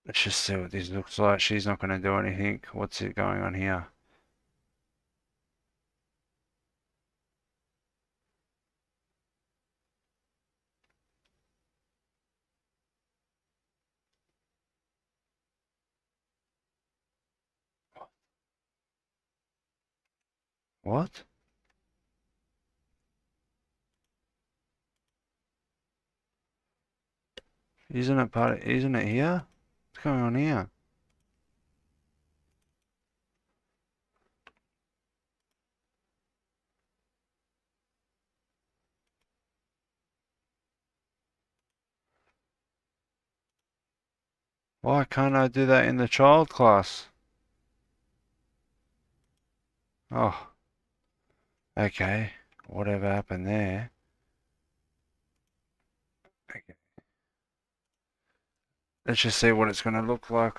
Let's just see what this looks like. She's not going to do anything. What's it going on here? What? Isn't it here? What's going on here? Why can't I do that in the child class? Oh, okay. Whatever happened there. Okay. Let's just see what it's going to look like.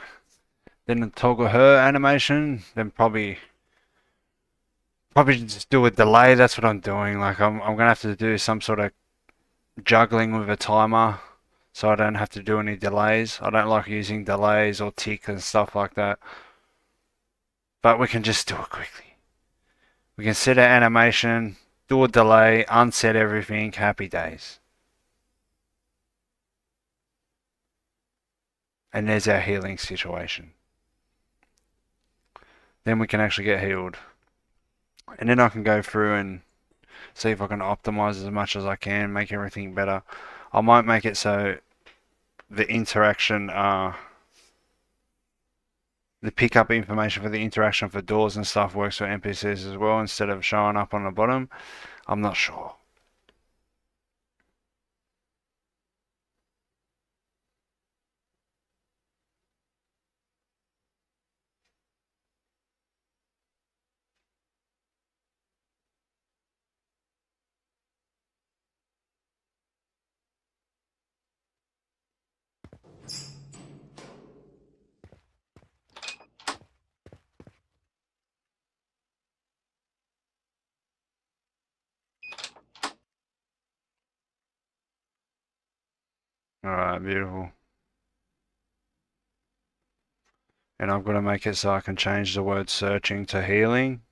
Then toggle her animation. Then probably just do a delay. That's what I'm doing. Like I'm gonna have to do some sort of juggling with a timer, so I don't have to do any delays. I don't like using delays or tick and stuff like that. But we can just do it quickly. We can set our animation, do a delay, unset everything. Happy days. And there's our healing situation. then we can actually get healed. And then I can go through and see if I can optimize as much as I can, make everything better. I might make it so the interaction, the pickup information for the interaction for doors and stuff works for NPCs as well instead of showing up on the bottom. I'm not sure. Alright, beautiful. And I've got to make it so I can change the word searching to healing.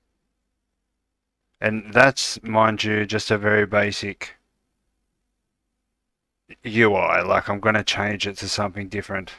And that's, mind you, just a very basic UI. Like, I'm going to change it to something different.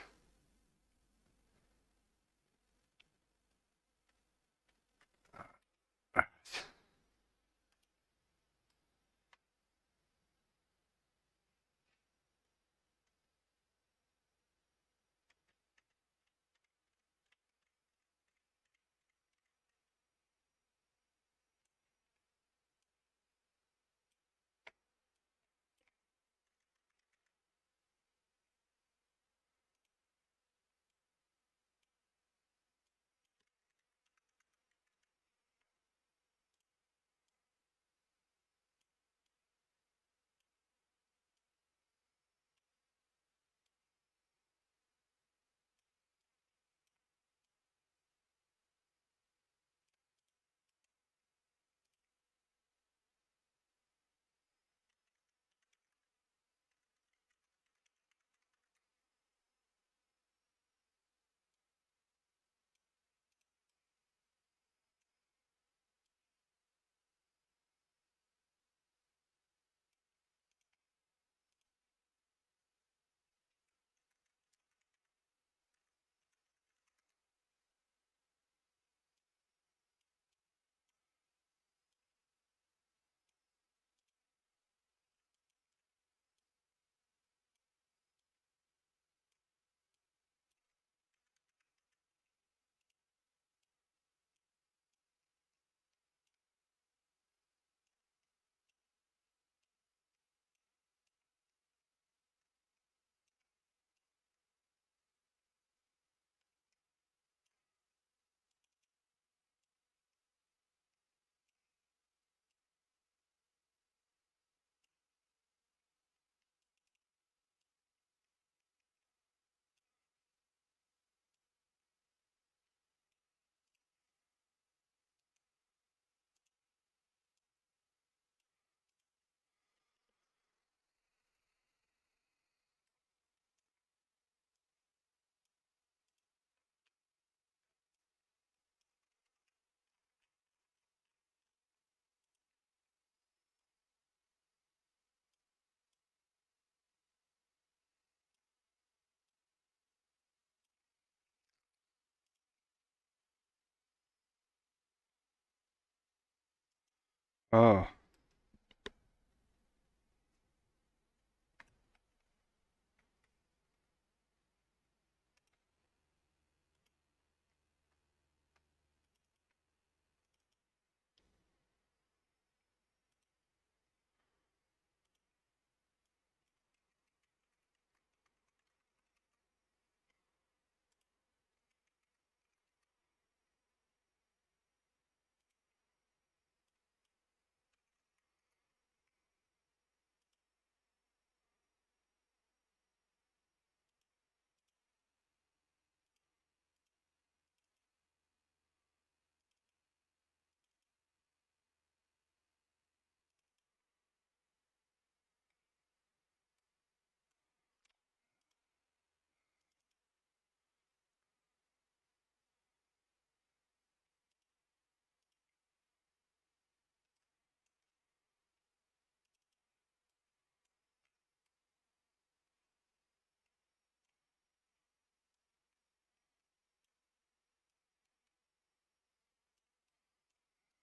Oh,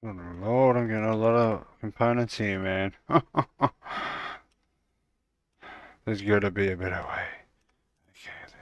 Oh Lord, I'm getting a lot of components here, man. There's gotta be a better way. Okay.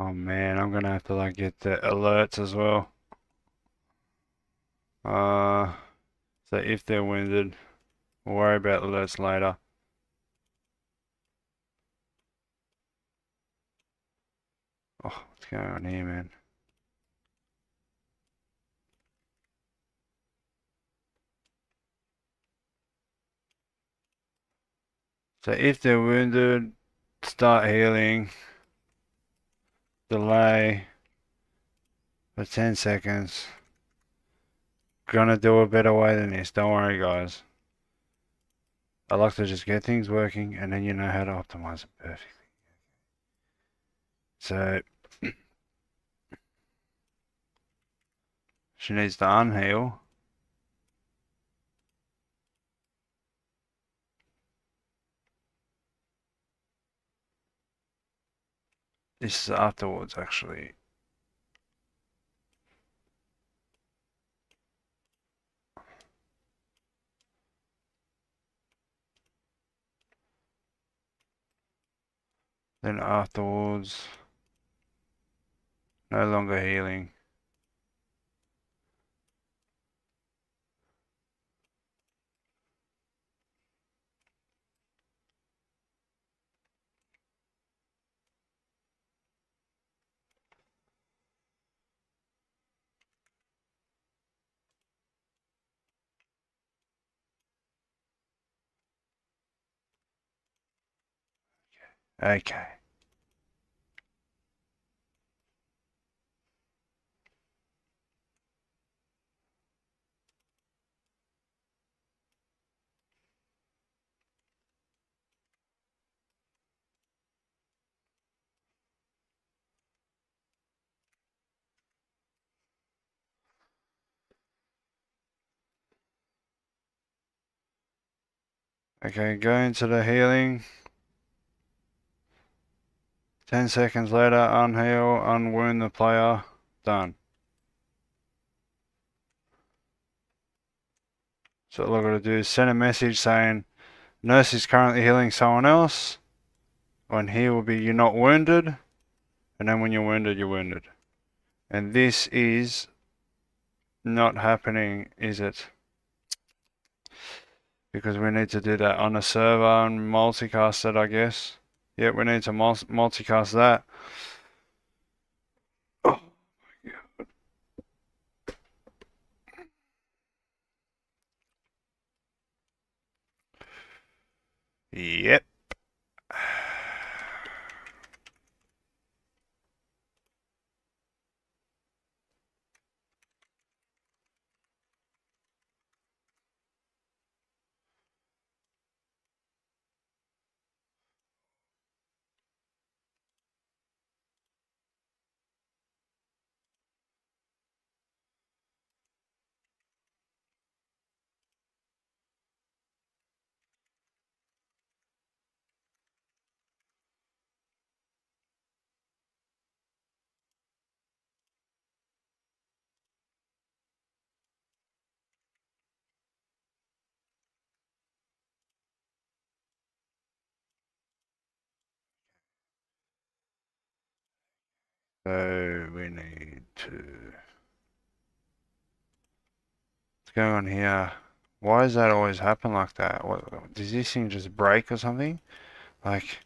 Oh man, I'm gonna have to like get the alerts as well. Uh, so if they're wounded, we'll worry about alerts later. Oh, what's going on here, man? So if they're wounded, start healing, delay for 10 seconds. Gonna do a better way than this, don't worry guys. I like to just get things working and then you know how to optimize it perfectly. So she needs to unheal. This is afterwards actually. Then afterwards, no longer healing. Okay. Okay, go into the healing. 10 seconds later, unheal, unwound the player. Done. So all I've got to do is send a message saying, nurse is currently healing someone else. On here will be you're not wounded. And then when you're wounded, you're wounded. And this is not happening, is it? Because we need to do that on a server and multicast it, I guess. Yeah, we need to multicast that. Oh, yep. So we need to... What's going on here? Why does that always happen like that? What, does this thing just break or something? Like...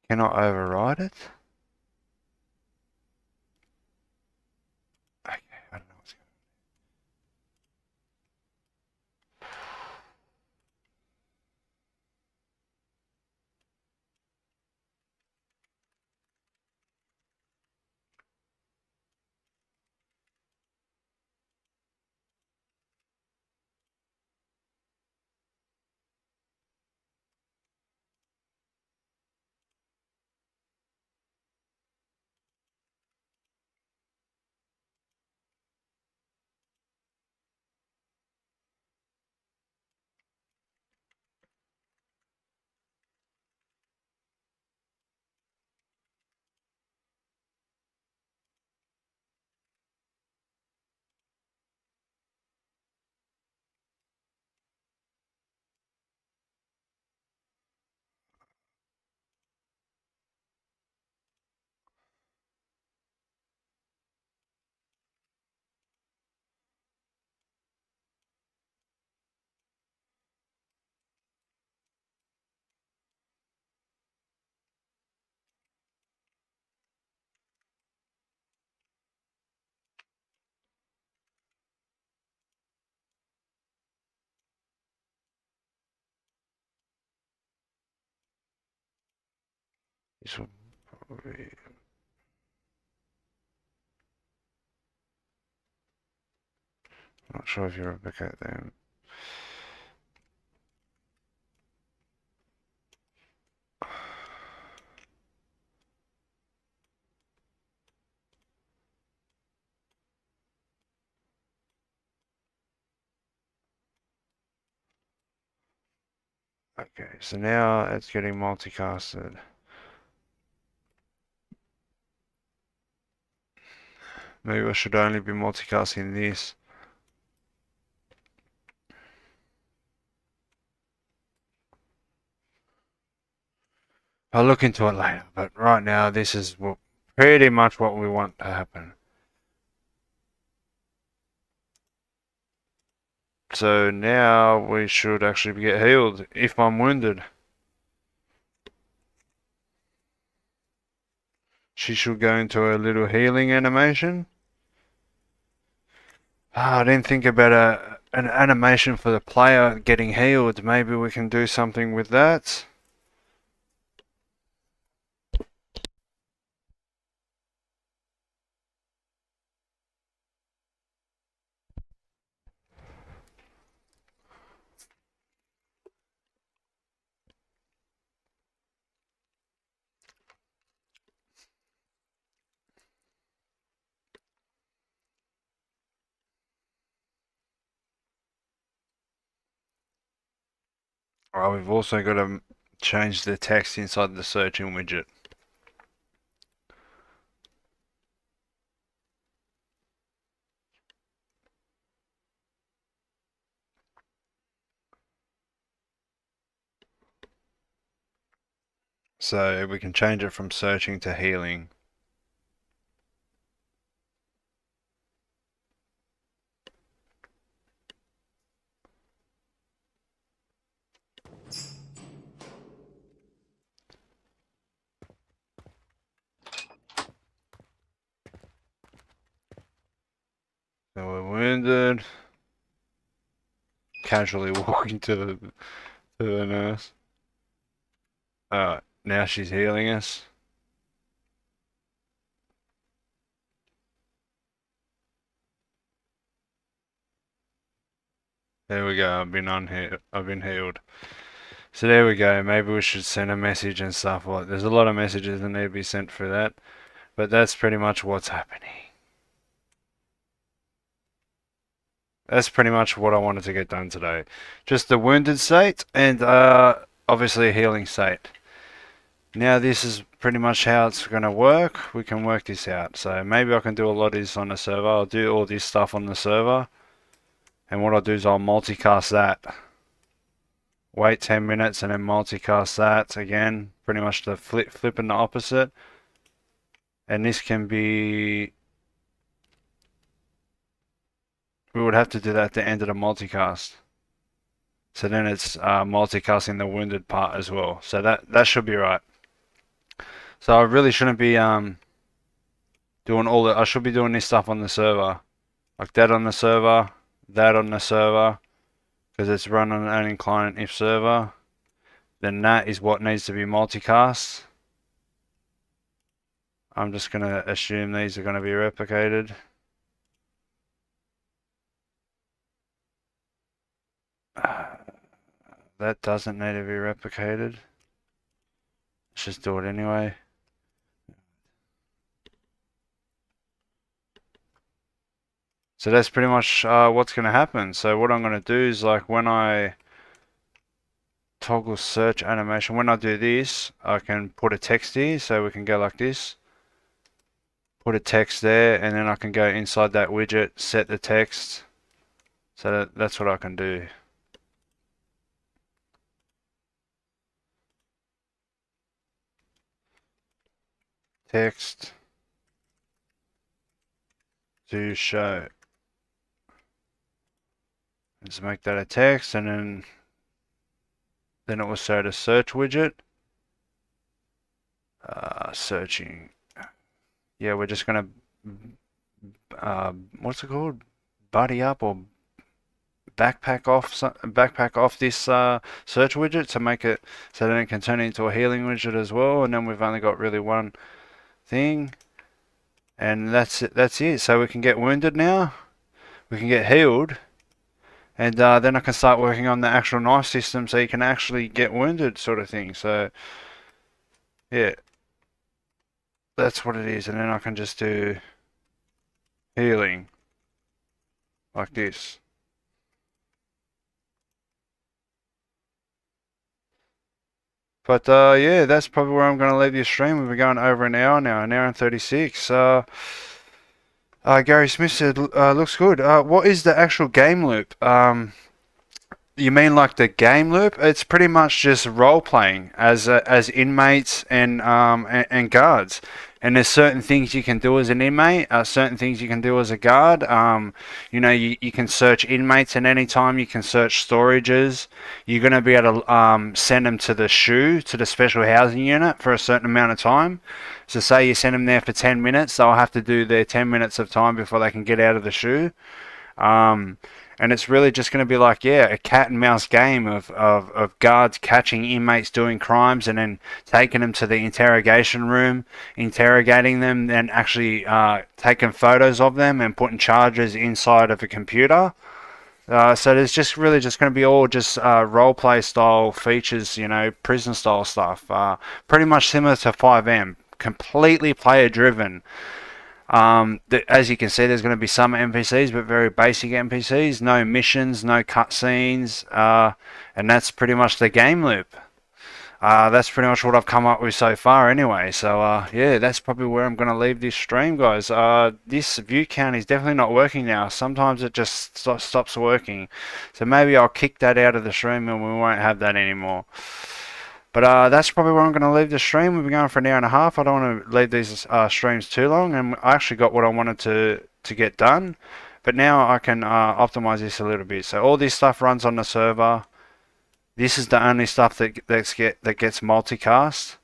Cannot override it? Okay, I don't know what's going This will probably... Not sure if you replicate them. Okay, so now it's getting multicasted. Maybe I should only be multicasting this. I'll look into it later, but right now this is pretty much what we want to happen. So now we should actually get healed if I'm wounded. She should go into a little healing animation. I didn't think about an animation for the player getting healed. Maybe we can do something with that. Oh, we've also got to change the text inside the searching widget. So we can change it from searching to healing. So we're wounded. Casually walking to the nurse. Alright, now she's healing us. There we go, I've been healed. So there we go, maybe we should send a message and stuff like there's a lot of messages that need to be sent for that. But that's pretty much what's happening. That's pretty much what I wanted to get done today. Just the wounded state and obviously a healing state. Now this is pretty much how it's going to work. We can work this out. So maybe I can do a lot of this on the server. I'll do all this stuff on the server. And what I'll do is I'll multicast that. Wait 10 minutes and then multicast that again. Pretty much the flipping the opposite. And this can be... We would have to do that at the end of the multicast. So then it's multicasting the wounded part as well. So that should be right. So I really shouldn't be doing all that. I should be doing this stuff on the server. Like that on the server, that on the server. Because it's run on an own client if server. Then that is what needs to be multicast. I'm just going to assume these are going to be replicated. That doesn't need to be replicated. Let's just do it anyway. So that's pretty much what's going to happen. So what I'm going to do is, like, when I toggle search animation, when I do this, I can put a text here. So we can go like this. Put a text there, and then I can go inside that widget, set the text. So that's what I can do. Text to show. Let's make that a text, and then it will show the search widget. Searching. Yeah, we're just gonna what's it called? Buddy up or backpack off this search widget to make it so that it can turn into a healing widget as well. And then we've only got really one thing, and that's it. So we can get wounded now. We can get healed. And then I can start working on the actual knife system so you can actually get wounded sort of thing. So, yeah. That's what it is. And then I can just do healing. Like this. But, yeah, that's probably where I'm going to leave the stream. We've been going over an hour now, an hour and 36. Gary Smith said, looks good. What is the actual game loop? You mean like the game loop? It's pretty much just role playing as inmates and guards. And there's certain things you can do as an inmate, certain things you can do as a guard. You know, you can search inmates at any time. You can search storages. You're going to be able to send them to the SHU, to the special housing unit, for a certain amount of time. So say you send them there for 10 minutes, they'll have to do their 10 minutes of time before they can get out of the SHU. And it's really just going to be like, yeah, a cat and mouse game of guards catching inmates doing crimes and then taking them to the interrogation room, interrogating them, then actually taking photos of them and putting charges inside of a computer. So there's just really just going to be all just role-play style features, you know, prison style stuff. Pretty much similar to 5M, completely player-driven. As you can see, there's going to be some NPCs, but very basic NPCs, no missions, no cutscenes, and that's pretty much the game loop. That's pretty much what I've come up with so far anyway. So yeah, that's probably where I'm going to leave this stream, guys. This view count is definitely not working now. Sometimes it just stops working. So maybe I'll kick that out of the stream and we won't have that anymore. But that's probably where I'm going to leave the stream. We've been going for an hour and a half. I don't want to leave these streams too long. And I actually got what I wanted to get done. But now I can optimize this a little bit. So all this stuff runs on the server. This is the only stuff that gets multicast.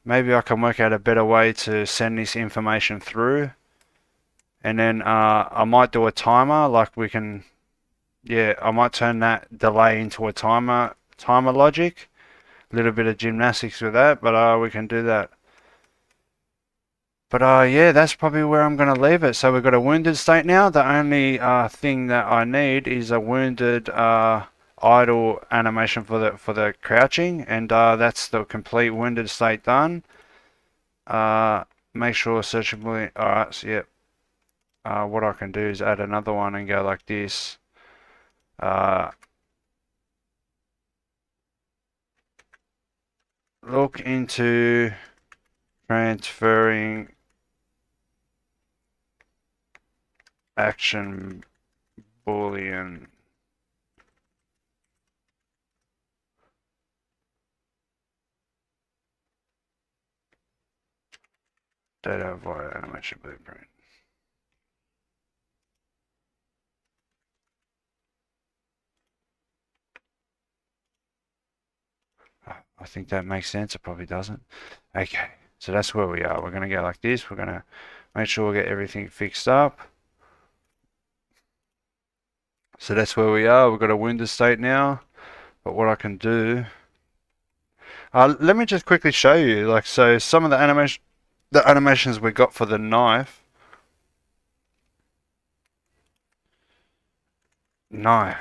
Maybe I can work out a better way to send this information through. And then I might do a timer. Like we can... Yeah, I might turn that delay into a timer logic. A little bit of gymnastics with that, but we can do that. But yeah, that's probably where I'm going to leave it. So we've got a wounded state now. The only thing that I need is a wounded idle animation for the crouching, and that's the complete wounded state done. Make sure searchable. Alright, so yep. What I can do is add another one and go like this. Look into transferring action boolean data via animation blueprint. I think that makes sense. It probably doesn't. Okay, so that's where we are. We're going to go like this. We're going to make sure we get everything fixed up. So that's where we are. We've got a wounded state now. But what I can do, let me just quickly show you. Like, so some of the animations we got for the knife. All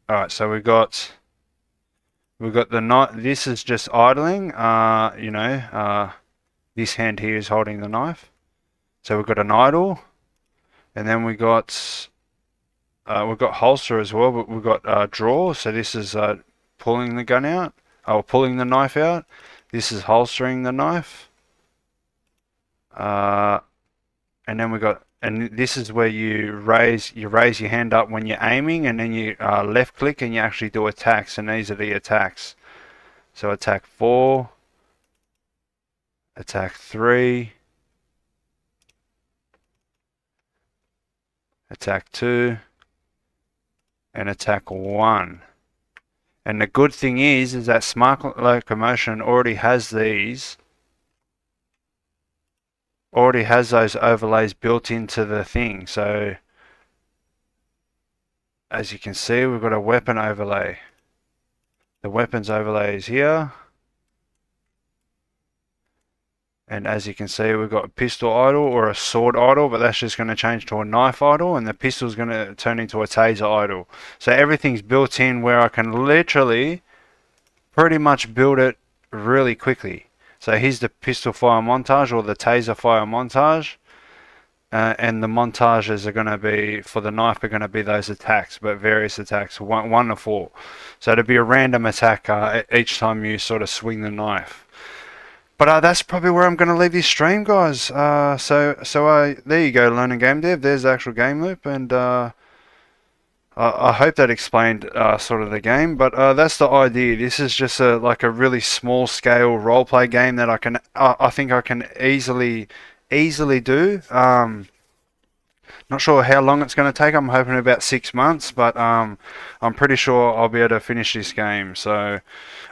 right, so we got the knife. This is just idling. This hand here is holding the knife. So we've got an idle, and then we've got holster as well, but we've got draw. So this is pulling the gun out, or pulling the knife out. This is holstering the knife. And then and this is where you raise your hand up when you're aiming, and then you left click and you actually do attacks, and these are the attacks. So attack 4, attack 3, attack 2, and attack 1. And the good thing is that Smart Locomotion already has those overlays built into the thing. So as you can see, we've got a weapon overlay. The weapons overlay is here. And as you can see, we've got a pistol idle or a sword idle, but that's just going to change to a knife idle, and the pistol is going to turn into a taser idle. So everything's built in where I can literally pretty much build it really quickly. So here's the pistol fire montage or the taser fire montage. And the montages are going to be, for the knife, are going to be those attacks, but various attacks, 1 to 4. So it'll be a random attack each time you sort of swing the knife. But that's probably where I'm going to leave this stream, guys. So there you go, learning game dev. There's the actual game loop, and I hope that explained sort of the game. But that's the idea. This is just like a really small scale roleplay game that I think I can easily do. Not sure how long it's going to take. I'm hoping about 6 months, but I'm pretty sure I'll be able to finish this game. So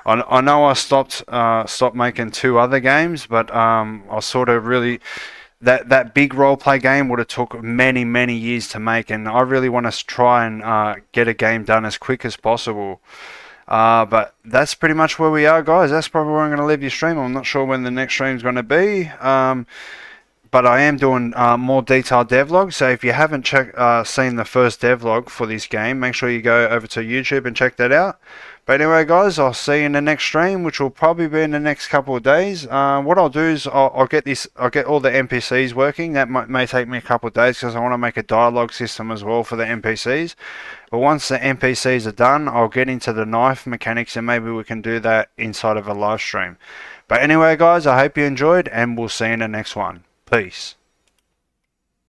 I know I stopped making 2 other games, but I sort of really that big roleplay game would have took many years to make, and I really want to try and get a game done as quick as possible. But that's pretty much where we are, guys. That's probably where I'm going to leave your stream. I'm not sure when the next stream is going to be. But I am doing more detailed devlogs, so if you haven't seen the first devlog for this game, make sure you go over to YouTube and check that out. But anyway, guys, I'll see you in the next stream, which will probably be in the next couple of days. What I'll do is I'll get all the NPCs working. That may take me a couple of days because I want to make a dialogue system as well for the NPCs. But once the NPCs are done, I'll get into the knife mechanics, and maybe we can do that inside of a live stream. But anyway, guys, I hope you enjoyed, and we'll see you in the next one. Peace.